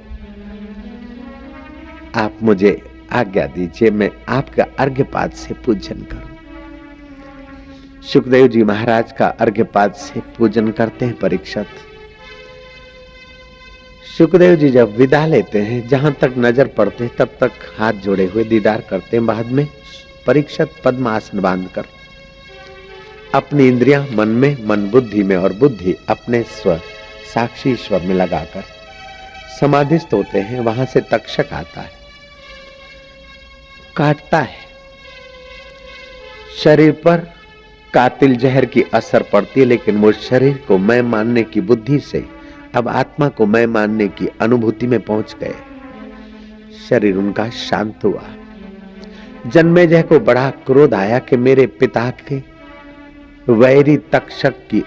आप मुझे आज्ञा दीजिए, मैं आपका अर्घ्यपाद से पूजन करूं। सुखदेव जी महाराज का अर्घ्यपाद से पूजन करते हैं परीक्षित। सुखदेव जी जब विदा लेते हैं, जहां तक नजर पड़ते हैं तब तक हाथ जोड़े हुए दीदार करते हैं। बाद में परीक्षित पद्मासन बांधकर अपनी इंद्रियां मन में, मन बुद्धि में, और बुद्धि अपने स्व साक्षी ईश्वर में लगाकर समाधिस्थ होते हैं। वहां से तक्षक आता है, काटता है। शरीर पर कातिल जहर की असर पड़ती है, लेकिन वो शरीर को मैं मानने की बुद्धि से अब आत्मा को मैं मानने की अनुभूति में पहुंच गए। शरीर उनका शांत हुआ। जन्मेजय को बड़ा क्रोध आया कि मेरे पिता के वैरी तक्षक की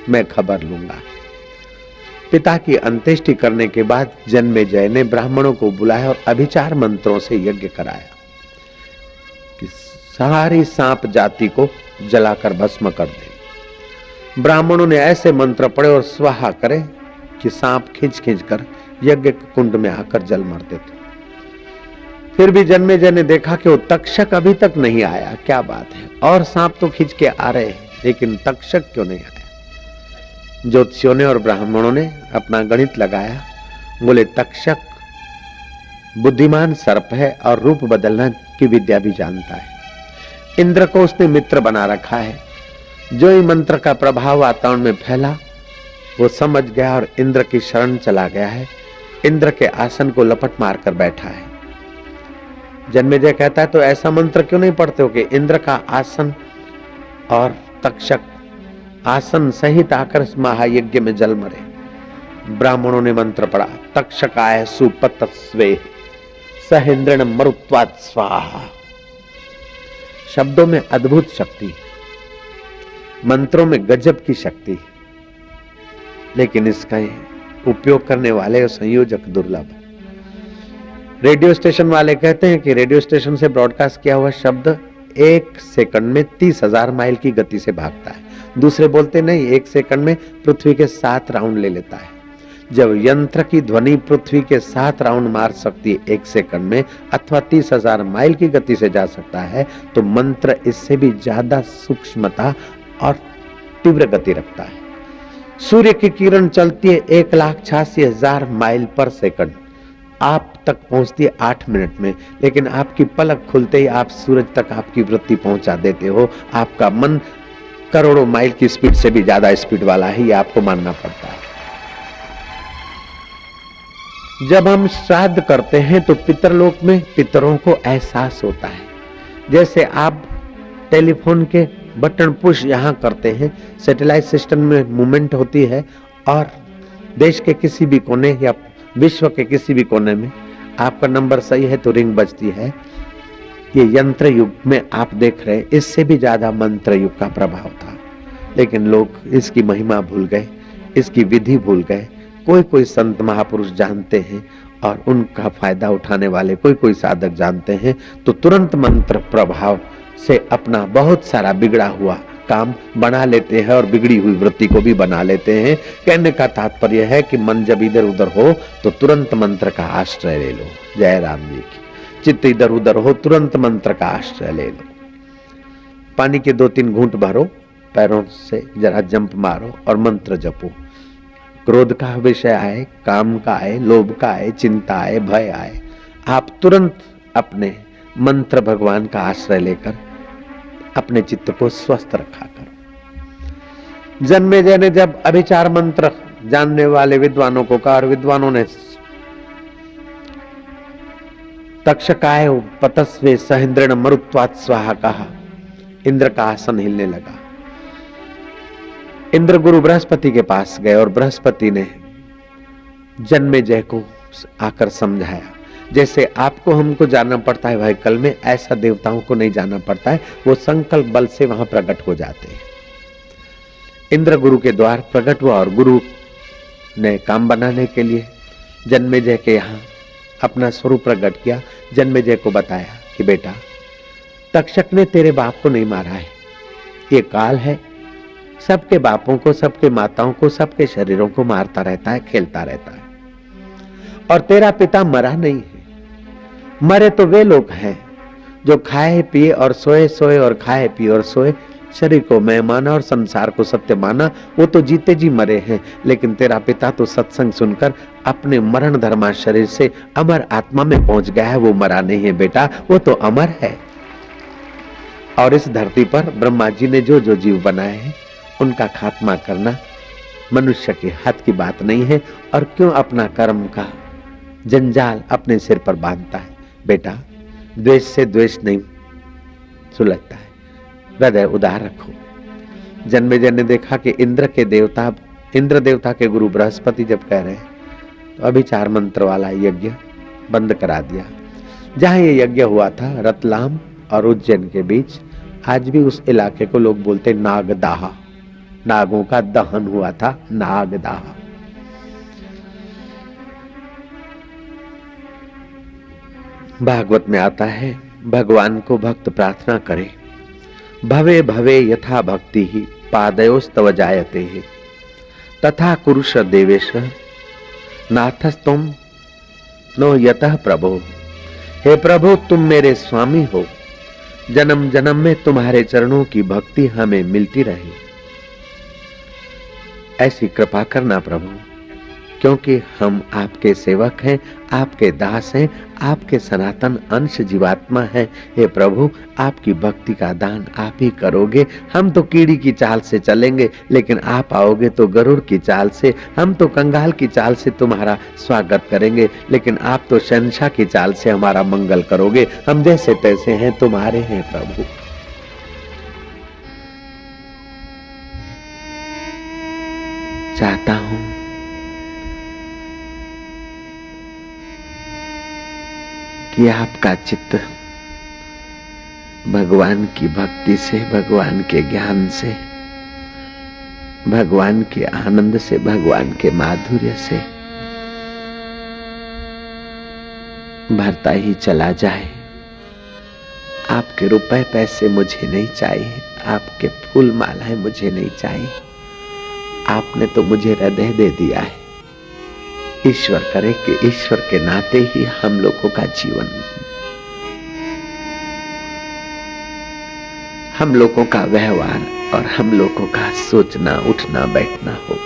मैं खबर लूंगा। पिता की अंत्येष्टि करने के बाद जन्मेजय ने ब्राह्मणों को बुलाया और अभिचार मंत्रों से यज्ञ कराया कि सारी सांप जाति को जलाकर भस्म कर दे। ब्राह्मणों ने ऐसे मंत्र पढ़े और स्वाहा करे कि सांप खींच खींच कर यज्ञ कुंड में आकर जल मरते थे। फिर भी जन्मेजय ने देखा कि वो तक्षक अभी तक नहीं आया, क्या बात है, और सांप तो खींच के आ रहे हैं, लेकिन तक्षक क्यों नहीं आया। ज्योतिषियों ने और ब्राह्मणों ने अपना गणित लगाया, बोले तक्षक बुद्धिमान सर्प है और रूप बदलना की विद्या भी जानता है। इंद्र को उसने मित्र बना रखा है। जो ही मंत्र का प्रभाव वातावरण में फैला, वो समझ गया और इंद्र की शरण चला गया है। इंद्र के आसन को लपट मारकर बैठा है। जन्मेजय कहता है तो ऐसा मंत्र क्यों नहीं पढ़ते हो कि इंद्र का आसन और तक्षक आसन सहित आकर इस महायज्ञ में जल मरे। ब्राह्मणों ने मंत्र पढ़ा, तक्षकाय सुपतस्वे सहेंद्रण मरुत्वात् स्वाहा। शब्दों में अद्भुत शक्ति, मंत्रों में गजब की शक्ति, लेकिन इसका उपयोग करने वाले और संयोजक दुर्लभ। रेडियो स्टेशन वाले कहते हैं कि रेडियो स्टेशन से ब्रॉडकास्ट किया हुआ शब्द 1 सेकंड में 30,000 माइल की गति से भागता है। दूसरे बोलते नहीं, 1 सेकंड में पृथ्वी के 7 राउंड ले लेता है। जब यंत्र की ध्वनि पृथ्वी के 7 राउंड मार सकती है 1 सेकंड में, अथवा 30,000 माइल की गति से जा सकता है, तो मंत्र इससे भी ज्यादा सूक्ष्मता और तीव्र गति रखता है। सूर्य की किरण चलती है 1,86,000 माइल पर सेकंड, आप तक पहुंचती है 8 मिनट में, लेकिन आपकी पलक खुलते ही आप सूरज तक आपकी वृत्ति पहुंचा देते हो। आपका मन करोड़ों माइल की स्पीड से भी ज्यादा स्पीड वाला है, ये आपको मानना पड़ता है। जब हम श्राद्ध करते हैं तो पितरलोक में पितरों को एहसास होता है, जैसे आप टेलीफोन के बटन पुश यहां करते हैं, सैटेलाइट सिस्टम में मूवमेंट होती है और देश के किसी भी कोने या विश्व के किसी भी कोने में आपका नंबर सही है तो रिंग बजती है। ये यंत्र युग में आप देख रहे हैं, इससे भी ज्यादा मंत्र युग का प्रभाव था, लेकिन लोग इसकी महिमा भूल गए, इसकी विधि भूल गए। कोई संत महापुरुष जानते हैं और उनका फायदा उठाने वाले कोई साधक जानते हैं, तो तुरंत मंत्र प्रभाव से अपना बहुत सारा बिगड़ा हुआ काम बना लेते हैं और बिगड़ी हुई वृत्ति को भी बना लेते हैं। कहने का तात्पर्य है कि मन जब इधर उधर हो तो तुरंत मंत्र का आश्रय ले लो। जय राम जी की। चित्त इधर उधर हो, तुरंत मंत्र का आश्रय ले लो। पानी के 2-3 घूंट भरो, पैरों से जरा जंप मारो और मंत्र जपो। क्रोध का विषय आए, काम का आए, लोभ का आए, चिंता आए, भय आए, आप तुरंत अपने मंत्र भगवान का आश्रय लेकर अपने चित्त को स्वस्थ रखा करो। जन्मेजय ने जब अभिचार मंत्र जानने वाले विद्वानों को कहा और विद्वानों ने तक्षकाय पतस्वे सहेंद्रण मरुत्वात् स्वाहा कहा, इंद्र का आसन हिलने लगा। इंद्र गुरु बृहस्पति के पास गए और बृहस्पति ने जन्मेजय को आकर समझाया, जैसे आपको हमको जानना पड़ता है वहीकल में, ऐसा देवताओं को नहीं जानना पड़ता है, वो संकल्प बल से वहां प्रकट हो जाते हैं। इंद्र गुरु के द्वार प्रकट हुआ और गुरु ने काम बनाने के लिए जन्मेजय के यहाँ अपना स्वरूप प्रकट किया। जन्मेजय को बताया कि बेटा, तक्षक ने तेरे बाप को नहीं मारा है, ये काल है, सबके बापों को, सबके माताओं को, सबके शरीरों को मारता रहता है, खेलता रहता है। और तेरा पिता मरा नहीं है। मरे तो वे लोग हैं जो खाए पिए और सोए, सोए और खाए पिए और सोए, शरीर को मैं माना और संसार को सत्य माना, वो तो जीते जी मरे हैं। लेकिन तेरा पिता तो सत्संग सुनकर अपने मरण धर्मा शरीर से अमर आत्मा में पहुंच गया है, वो मरा नहीं है बेटा, वो तो अमर है। और इस धरती पर ब्रह्मा जी ने जो जो जीव बनाए हैं उनका खात्मा करना मनुष्य के हाथ की बात नहीं है। और क्यों अपना कर्म का जंजाल अपने सिर पर बांधता है बेटा? द्वेष से द्वेष नहीं सुलझता है, हृदय उदार रखो। जन्मेजय ने देखा कि इंद्र देवता के गुरु बृहस्पति जब कह रहे हैं तो अभिचार मंत्र वाला यज्ञ बंद करा दिया। जहां ये यज्ञ हुआ था रतलाम और उज्जैन के बीच, आज भी उस इलाके को लोग बोलते नागदाह, नागों का दहन हुआ था, नागदाह। भागवत में आता है, भगवान को भक्त प्रार्थना करे, भवे भवे यथा भक्ति ही पादयोस्तव जायते है, तथा कुरुष देवेश नाथस्तुम नो यतः प्रभो। हे प्रभु, तुम मेरे स्वामी हो, जन्म जन्म में तुम्हारे चरणों की भक्ति हमें मिलती रहे, ऐसी कृपा करना प्रभु। क्योंकि हम आपके सेवक हैं, आपके दास हैं, आपके सनातन अंश जीवात्मा हैं। हे प्रभु, आपकी भक्ति का दान आप ही करोगे। हम तो कीड़ी की चाल से चलेंगे, लेकिन आप आओगे तो गरुड़ की चाल से। हम तो कंगाल की चाल से तुम्हारा स्वागत करेंगे, लेकिन आप तो शहंशाह की चाल से हमारा मंगल करोगे। हम जैसे तैसे हैं, तुम्हारे हैं प्रभु। चाहता हूं कि आपका चित्त भगवान की भक्ति से, भगवान के ज्ञान से, भगवान के आनंद से, भगवान के माधुर्य से भरता ही चला जाए। आपके रुपए पैसे मुझे नहीं चाहिए, आपके फूल मालाएं मुझे नहीं चाहिए। आपने तो मुझे हृदय दे दिया है। ईश्वर करे कि ईश्वर के नाते ही हम लोगों का जीवन, हम लोगों का व्यवहार और हम लोगों का सोचना उठना बैठना हो।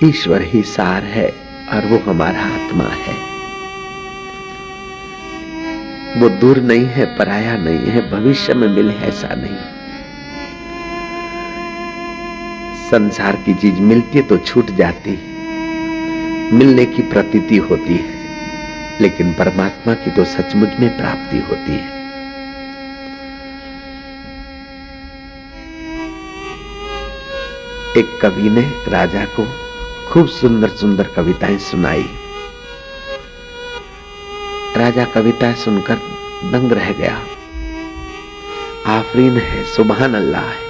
ईश्वर ही सार है और वो हमारा आत्मा है। वो दूर नहीं है, पराया नहीं है, भविष्य में मिले ऐसा नहीं। संसार की चीज मिलती है तो छूट जाती है, मिलने की प्रतीति होती है, लेकिन परमात्मा की तो सचमुच में प्राप्ति होती है। एक कवि ने राजा को खूब सुंदर सुंदर कविताएं सुनाई। राजा कविताएं सुनकर दंग रह गया। आफरीन है, सुभान अल्लाह है,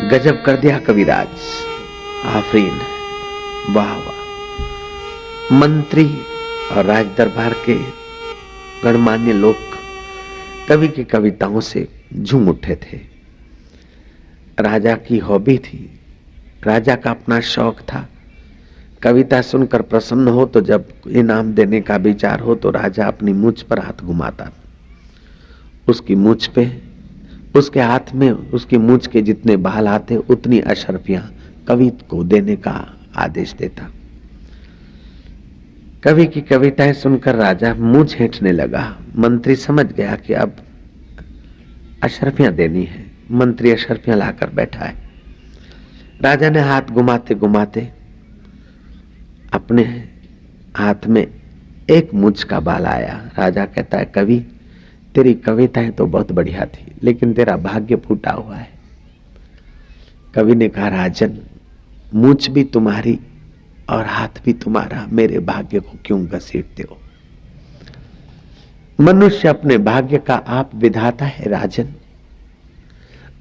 गजब कर दिया कविराज, आफरीन, वाह वाह। मंत्री और राज दरबार के गणमान्य लोग कवि की कविताओं से झूम उठे थे। राजा की हॉबी थी, राजा का अपना शौक था। कविता सुनकर प्रसन्न हो तो जब इनाम देने का विचार हो तो राजा अपनी मूंछ पर हाथ घुमाता। उसकी मूंछ पे, उसके हाथ में, उसकी मूंछ के जितने बाल आते उतनी अशर्फियां कवि को देने का आदेश देता। कवि की कविताएं सुनकर राजा मूंछ हेंटने लगा। मंत्री समझ गया कि अब अशर्फियां देनी है। मंत्री अशर्फियां लाकर बैठा है। राजा ने हाथ घुमाते घुमाते अपने हाथ में एक मूंछ का बाल आया। राजा कहता है, कवि तेरी कविताएं तो बहुत बढ़िया थी, लेकिन तेरा भाग्य फूटा हुआ है। कवि ने कहा, राजन, मूंछ भी तुम्हारी और हाथ भी तुम्हारा, मेरे भाग्य को क्यों घसीटते हो? मनुष्य अपने भाग्य का आप विधाता है राजन।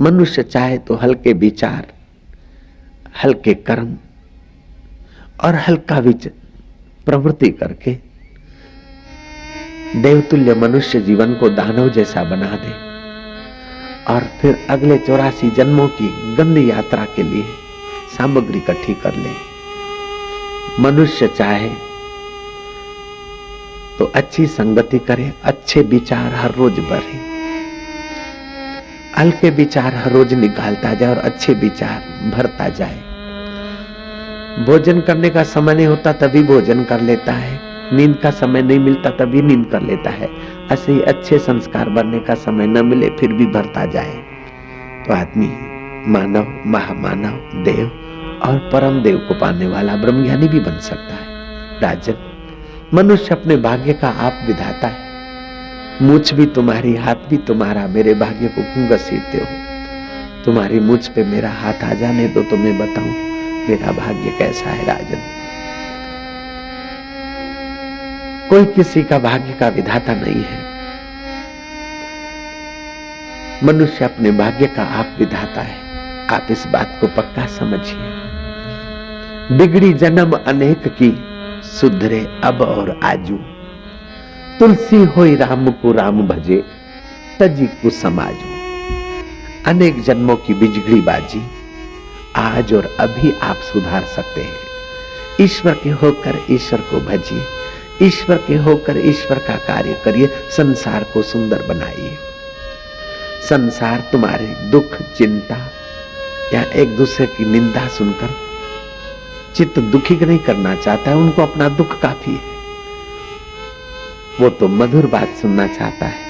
मनुष्य चाहे तो हल्के विचार, हल्के कर्म और हल्का प्रवृत्ति करके देवतुल्य मनुष्य जीवन को दानव जैसा बना दे और फिर अगले 84 जन्मों की गंदी यात्रा के लिए सामग्री इकट्ठी कर ले। मनुष्य चाहे तो अच्छी संगति करे, अच्छे विचार हर रोज बढ़े, हल्के विचार हर रोज निकालता जाए और अच्छे विचार भरता जाए। भोजन करने का समय नहीं होता तभी भोजन कर लेता है, नींद का समय नहीं मिलता तभी नींद कर लेता है। ऐसे ही अच्छे संस्कार भरने का समय न मिले फिर भी भरता जाए तो आदमी मानव, महामानव, देव और परम देव को पाने वाला ब्रह्मज्ञानी भी बन सकता है। राजन, मनुष्य अपने भाग्य का आप विधाता है। मूंछ भी तुम्हारी, हाथ भी तुम्हारा, मेरे भाग्य को क्यों घसीटते हो? तुम्हारी मूंछ पे मेरा हाथ आ जाने दो तो मैं बताऊं मेरा भाग्य कैसा है। राजन, कोई किसी का भाग्य का विधाता नहीं है। मनुष्य अपने भाग्य का आप विधाता है। आप इस बात को पक्का समझिए। बिगड़ी जन्म अनेक की, सुधरे अब और आजू। तुलसी होई राम को राम भजे, तजी को समाजू। अनेक जन्मों की बिजगड़ी बाजी आज और अभी आप सुधार सकते हैं। ईश्वर के होकर ईश्वर को भजिए, ईश्वर के होकर ईश्वर का कार्य करिए, संसार को सुंदर बनाइए। संसार तुम्हारे दुख, चिंता, या एक दूसरे की निंदा सुनकर चित्त दुखी नहीं करना चाहता है, उनको अपना दुख काफी है। वो तो मधुर बात सुनना चाहता है,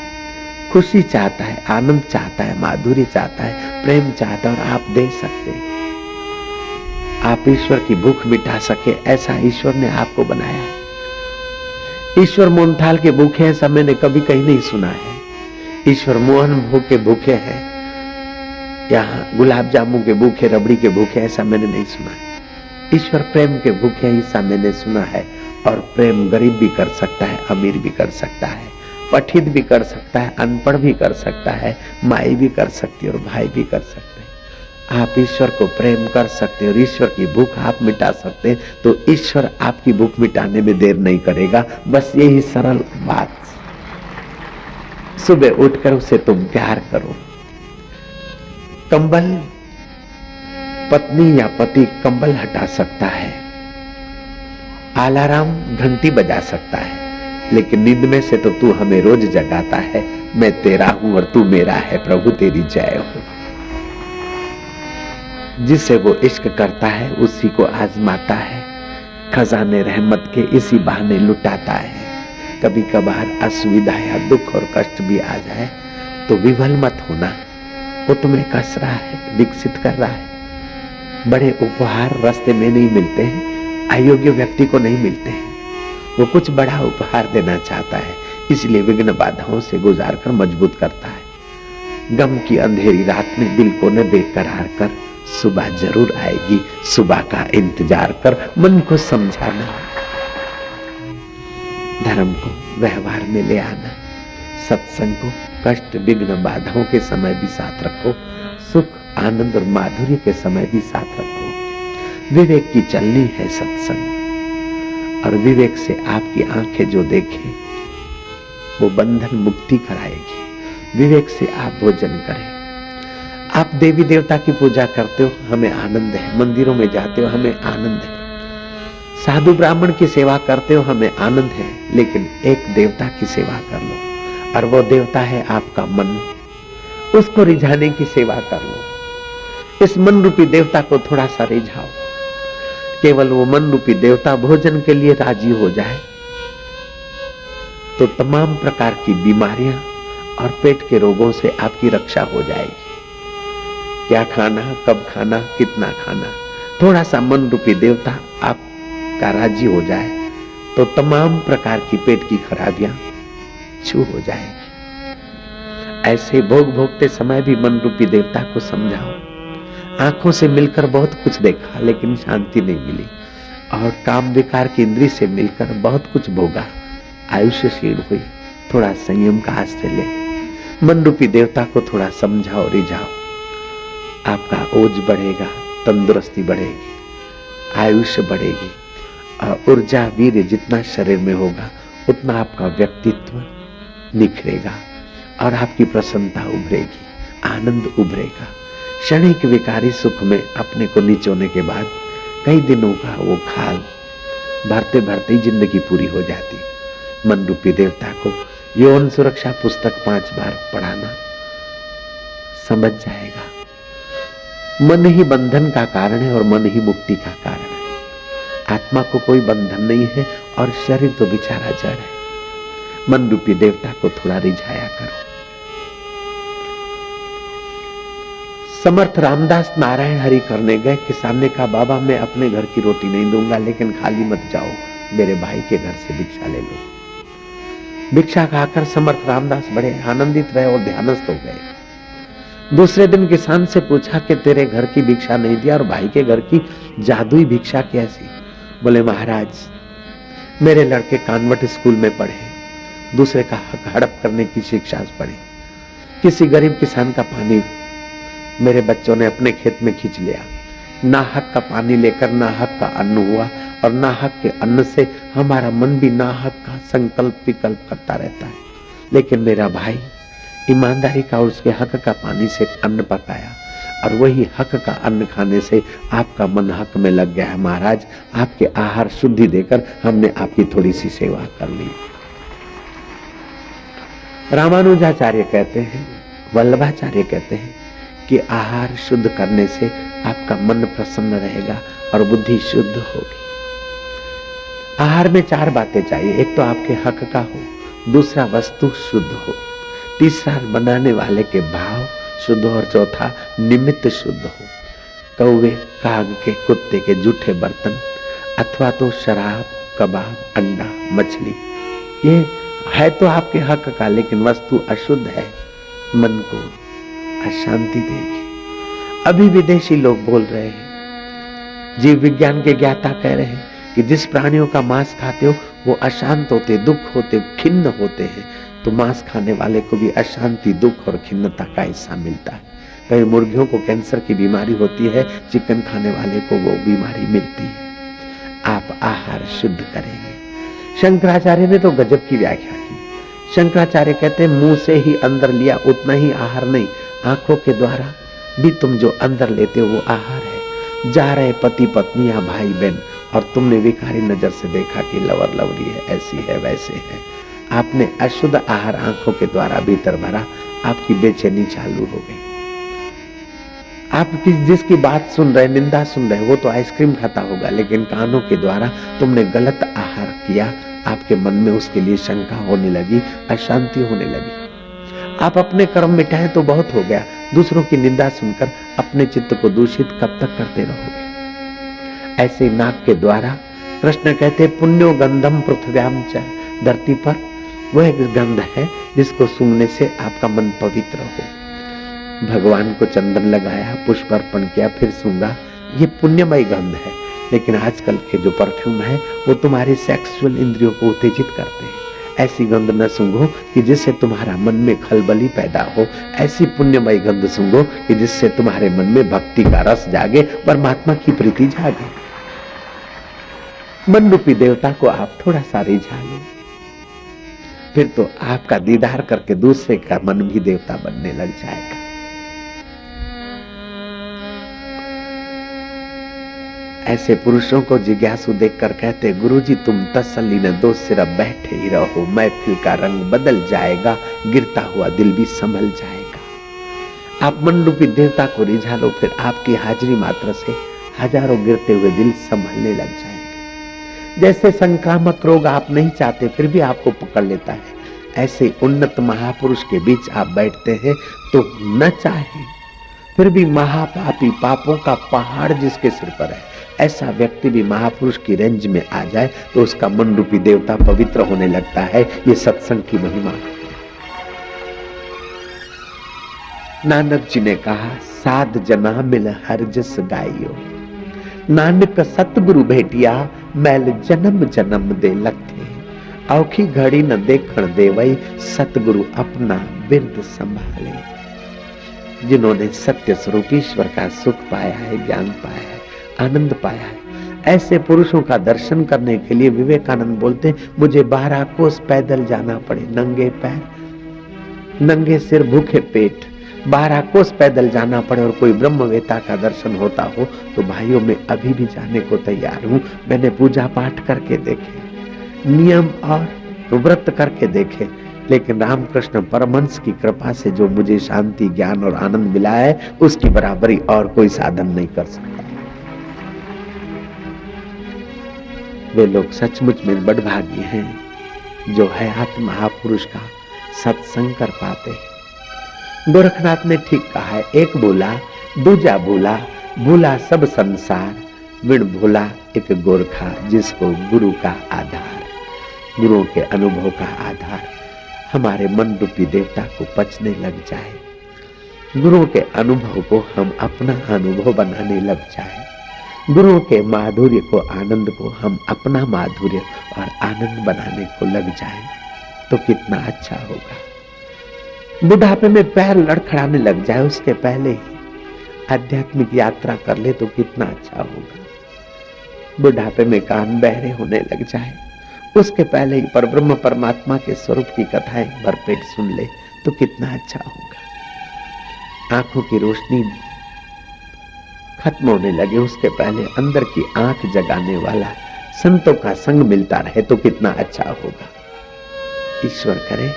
खुशी चाहता है, आनंद चाहता है, माधुर्य चाहता है, प्रेम चाहता है, और आप दे सकते हैं। आप ईश्वर की भूख मिटा सके, ऐसा ईश्वर ने आपको बनाया है। ईश्वर मोहनथाल के भूखे हैं, सब मैंने कभी कहीं नहीं सुना है। ईश्वर मोहन भोग के भूखे हैं, यहाँ गुलाब जामुन के भूखे, रबड़ी के भूखे, ऐसा मैंने नहीं सुना है। ईश्वर प्रेम के भूखे हैं, ऐसा मैंने सुना है। और प्रेम गरीब भी कर सकता है, अमीर भी कर सकता है, पठित भी कर सकता है, अनपढ़ भी कर सकता है, माई भी कर सकती है और भाई भी कर सकते हैं। आप ईश्वर को प्रेम कर सकते हैं और ईश्वर की भूख आप मिटा सकते हैं, तो ईश्वर आपकी भूख मिटाने में देर नहीं करेगा। बस यही सरल बात। सुबह उठकर उसे तुम प्यार करो। कंबल, पत्नी या पति कंबल हटा सकता है, अलार्म घंटी बजा सकता है, लेकिन नींद में से तो तू हमें रोज जगाता है। मैं तेरा हूं और तू मेरा है, प्रभु तेरी जय हो। जिसे वो इश्क करता है उसी को आजमाता है, खजाने रहमत के इसी बहाने लुटाता है। कभी कभार असुविधा या दुख और कष्ट भी आ जाए तो विवल मत होना, वो तुम्हें कस रहा है, विकसित कर रहा है। बड़े उपहार रास्ते में नहीं मिलते हैं, अयोग्य व्यक्ति को नहीं मिलते हैं। वो कुछ बड़ा उपहार देना चाहता है, इसलिए विघ्न बाधाओं से गुजार कर मजबूत करता है। गम की अंधेरी रात में दिल को न बेकरार कर, सुबह जरूर आएगी, सुबह का इंतजार कर। मन को समझाना, धर्म को व्यवहार में ले आना, सत्संग को कष्ट विघ्न बाधाओं के समय भी साथ रखो, सुख आनंद और माधुर्य के समय भी साथ रखो। विवेक की चलनी है सत्संग, और विवेक से आपकी आंखें जो देखें वो बंधन मुक्ति कराएगी। विवेक से आप भोजन करें। आप देवी देवता की पूजा करते हो, हमें आनंद है। मंदिरों में जाते हो, हमें आनंद है। साधु ब्राह्मण की सेवा करते हो, हमें आनंद है। लेकिन एक देवता की सेवा कर लो, और वो देवता है आपका मन। उसको रिझाने की सेवा कर लो। इस मन रूपी देवता को थोड़ा सा रिझाओ। केवल वो मन रूपी देवता भोजन के लिए राजी हो जाए तो तमाम प्रकार की बीमारियां और पेट के रोगों से आपकी रक्षा हो जाएगी। क्या खाना, कब खाना, कितना खाना, थोड़ा सा मन रूपी देवता आपका राजी हो जाए तो तमाम प्रकार की पेट की खराबियां छू हो जाएगी। ऐसे भोग भोगते समय भी मन रूपी देवता को समझाओ। आंखों से मिलकर बहुत कुछ देखा लेकिन शांति नहीं मिली, और काम विकार की इंद्री से मिलकर बहुत कुछ भोगा, आयुष्य क्षीण हुई। थोड़ा संयम का आश्रय ले, मन रूपी देवता को थोड़ा समझाओ, रिझाओ। आपका ओज बढ़ेगा, तंदुरुस्ती बढ़ेगी, आयुष्य बढ़ेगी, और ऊर्जा वीर्य जितना शरीर में होगा उतना आपका व्यक्तित्व निखरेगा और आपकी प्रसन्नता उभरेगी, आनंद उभरेगा। क्षणिक विकारी सुख में अपने को निचोने के बाद कई दिनों का वो खाल भरते भरते ही जिंदगी पूरी हो जाती। मन रूपी देवता को यौन सुरक्षा पुस्तक 5 बार पढ़ाना, समझ जाएगा। मन ही बंधन का कारण है और मन ही मुक्ति का कारण है। आत्मा को कोई बंधन नहीं है और शरीर तो बेचारा जड़ है। मन रूपी देवता को थोड़ा रिझाया करो। समर्थ रामदास नारायण हरि करने गए। किसान ने कहा, बाबा मैं अपने घर की रोटी नहीं दूंगा, लेकिन खाली मत जाओ, मेरे भाई के घर से भिक्षा ले लो। भिक्षा खाकर समर्थ रामदास बड़े आनंदित रहे और ध्यानस्थ हो गए। दूसरे दिन किसान से पूछा कि तेरे घर की भिक्षा नहीं दिया और भाई के घर की जादुई भिक्षा कैसी? बोले, महाराज मेरे लड़के कान्वेंट स्कूल में पढ़े, दूसरे का हक हड़प करने की शिक्षा पढ़ी। किसी गरीब किसान का पानी मेरे बच्चों ने अपने खेत में खींच लिया। ना हक का पानी लेकर ना हक का अन्न हुआ, और ना हक के अन्न से हमारा मन भी ना हक का संकल्प विकल्प करता रहता है। लेकिन मेरा भाई ईमानदारी का और उसके हक का पानी से अन्न पकाया, और वही हक का अन्न खाने से आपका मन हक में लग गया है। महाराज आपके आहार शुद्धि देकर हमने आपकी थोड़ी सी सेवा कर ली। रामानुजाचार्य कहते हैं, वल्लभाचार्य कहते हैं कि आहार शुद्ध करने से आपका मन प्रसन्न रहेगा और बुद्धि शुद्ध होगी। आहार में 4 बातें चाहिए। एक तो आपके हक का हो, दूसरा वस्तु शुद्ध हो, तीसरा बनाने वाले के भाव शुद्ध हो और चौथा निमित्त शुद्ध हो। कौवे, काग के, कुत्ते के जूठे बर्तन अथवा तो शराब, कबाब, अंडा, मछली, ये है तो आपके हक का, लेकिन वस्तु अशुद्ध है, मन को अशांति देगी। अभी विदेशी लोग बोल रहे हैं, जीव विज्ञान के ज्ञाता कह रहे हैं कि जिस प्राणियों का मांस खाते हो वो अशांत होते, दुख होते, खिन्न होते हैं, तो मांस खाने वाले को भी अशांति, दुख और खिन्नता का हिस्सा मिलता है। कई मुर्गियों को कैंसर की बीमारी होती है, चिकन खाने वाले को वो बीमारी मिलती है। आप आहार शुद्ध करेंगे। शंकराचार्य ने तो गजब की व्याख्या की। शंकराचार्य कहते हैं मुंह से ही अंदर लिया उतना ही आहार नहीं, आंखों के द्वारा भी तुम जो अंदर लेते हो वो आहार है। जा रहे पति पत्नी या भाई बहन और तुमने विकारी नजर से देखा कि लवर लवरी है, ऐसी है, वैसे है, आपने अशुद्ध आहार आंखों के द्वारा भीतर भरा, आपकी बेचैनी चालू हो गई। आप जिसकी बात सुन रहे, निंदा सुन रहे, वो तो आइसक्रीम खाता होगा, लेकिन कानों के द्वारा तुमने गलत आहार किया, आपके मन में उसके लिए शंका होने लगी, अशांति होने लगी। आप अपने कर्म मिटाएं तो बहुत हो गया, दूसरों की निंदा सुनकर अपने चित्त को दूषित कब तक करते रहोगे। ऐसे नाक के द्वारा कृष्ण कहते पुण्यो गंधम पृथ्व्याम च, धरती पर वह गंध है जिसको सूंघने से आपका मन पवित्र हो। भगवान को चंदन लगाया, पुष्प अर्पण किया, फिर सूंघा, ये पुण्यमय गंध है। लेकिन आजकल के जो परफ्यूम है वो तुम्हारी सेक्सुअल इंद्रियों को उत्तेजित करते हैं। ऐसी गंध न सूंघो कि जिससे तुम्हारा मन में खलबली पैदा हो, ऐसी पुण्यमय गंध सूंघो कि जिससे तुम्हारे मन में भक्ति का रस जागे, परमात्मा की प्रीति जागे। मन रूपी देवता को आप थोड़ा सा रिझा लो, फिर तो आपका दीदार करके दूसरे का मन भी देवता बनने लग जाएगा। ऐसे पुरुषों को जिज्ञासु देखकर कहते गुरुजी तुम तसल्ली न दो, सिर्फ बैठे ही रहो, महफिल का रंग बदल जाएगा, गिरता हुआ दिल भी संभल जाएगा। आप मन रूपी देवता को रिझा लो, फिर आपकी हाजिरी मात्र से हजारों गिरते हुए दिल संभलने लग जाएंगे। जैसे संक्रामक रोग आप नहीं चाहते फिर भी आपको पकड़ लेता है, ऐसे उन्नत महापुरुष के बीच आप बैठते हैं तो न चाहे फिर भी महापापी, पापों का पहाड़ जिसके सिर पर है, ऐसा व्यक्ति भी महापुरुष की रेंज में आ जाए तो उसका मन रूपी देवता पवित्र होने लगता है। ये सत्संग की महिमा है। नानक जी ने कहा साध जना मिल हर जस गाइयो, नानक सतगुरु भेटिया मैल जन्म जन्म दे लथे, औखी घड़ी न देखण देवई सतगुरु अपना बिरद संभाले। जिन्होंने सत्य स्वरूप ईश्वर का सुख पाया है, ज्ञान पाया है, आनंद पाया है, ऐसे पुरुषों का दर्शन करने के लिए विवेकानंद बोलते मुझे 12 कोस पैदल जाना पड़े, नंगे पैर, नंगे सिर, भूखे पेट, 12 कोस पैदल जाना पड़े और कोई ब्रह्मवेता का दर्शन होता हो तो भाइयों मैं अभी भी जाने को तैयार हूं। मैंने पूजा पाठ करके देखे, नियम और व्रत करके देखे, लेकिन रामकृष्ण परमहंस की कृपा से जो मुझे शांति, ज्ञान और आनंद मिला है उसकी बराबरी और कोई साधन नहीं कर सकता। वे लोग सचमुच में बड़भागी हैं जो है आत्म महापुरुष का सत्संग कर पाते हैं। गोरखनाथ ने ठीक कहा है, एक भूला दूजा भूला, भूला सब संसार, विण भूला एक गोरखा जिसको गुरु का आधार। गुरुओं के अनुभव का आधार हमारे मन रूपी देवता को पचने लग जाए, गुरुओं के अनुभव को हम अपना अनुभव बनाने लग जाए, गुरुओं के माधुर्य को, आनंद को हम अपना माधुर्य और आनंद बनाने को लग जाए तो कितना अच्छा होगा। बुढ़ापे में पैर लड़खड़ाने लग जाए उसके पहले ही आध्यात्मिक यात्रा कर ले तो कितना अच्छा होगा। बुढ़ापे में कान बहरे होने लग जाए उसके पहले ही परब्रह्म परमात्मा के स्वरूप की कथाएं भरपेट सुन ले तो कितना अच्छा होगा। आंखों की रोशनी खत्म होने लगे उसके पहले अंदर की आंख जगाने वाला संतों का संग मिलता रहे तो कितना अच्छा होगा। ईश्वर करे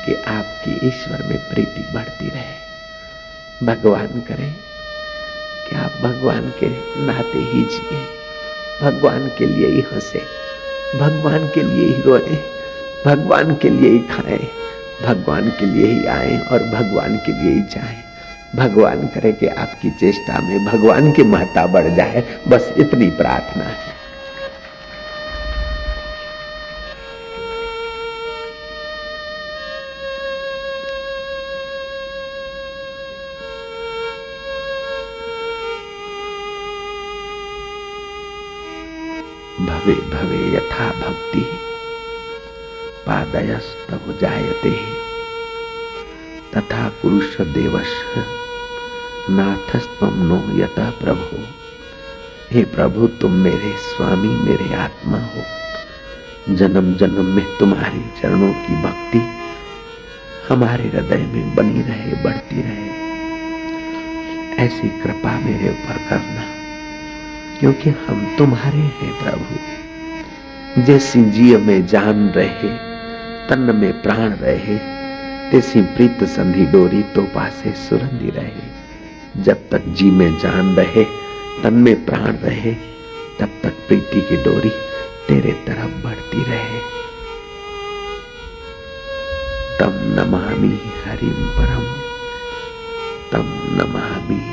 कि आपकी ईश्वर में प्रीति बढ़ती रहे। भगवान करे कि आप भगवान के नाते ही जिए, भगवान के लिए ही हंसे, भगवान के लिए ही रोए, भगवान के लिए ही खाएं, भगवान के लिए ही आए और भगवान के लिए ही जाएं। भगवान करे कि आपकी चेष्टा में भगवान की महत्ता बढ़ जाए, बस इतनी प्रार्थना है। भवे भवे यथा भक्ति पादयस्तव जायते तथा पुरुष देवस्य नाथस्त्वं नो यथा प्रभु। हे प्रभु, तुम मेरे स्वामी, मेरे आत्मा हो। जन्म जन्म में तुम्हारी चरणों की भक्ति हमारे हृदय में बनी रहे, बढ़ती रहे, ऐसी कृपा मेरे ऊपर करना, क्योंकि हम तुम्हारे हैं प्रभु। जैसी जीव में जान रहे, तन में प्राण रहे, तैसी प्रीत संधि डोरी तो पासे सुरंदी रहे। जब तक जी में जान रहे, तन में प्राण रहे, तब तक प्रीति की डोरी तेरे तरफ बढ़ती रहे। तम नमामि हरिम परम, तम नमामि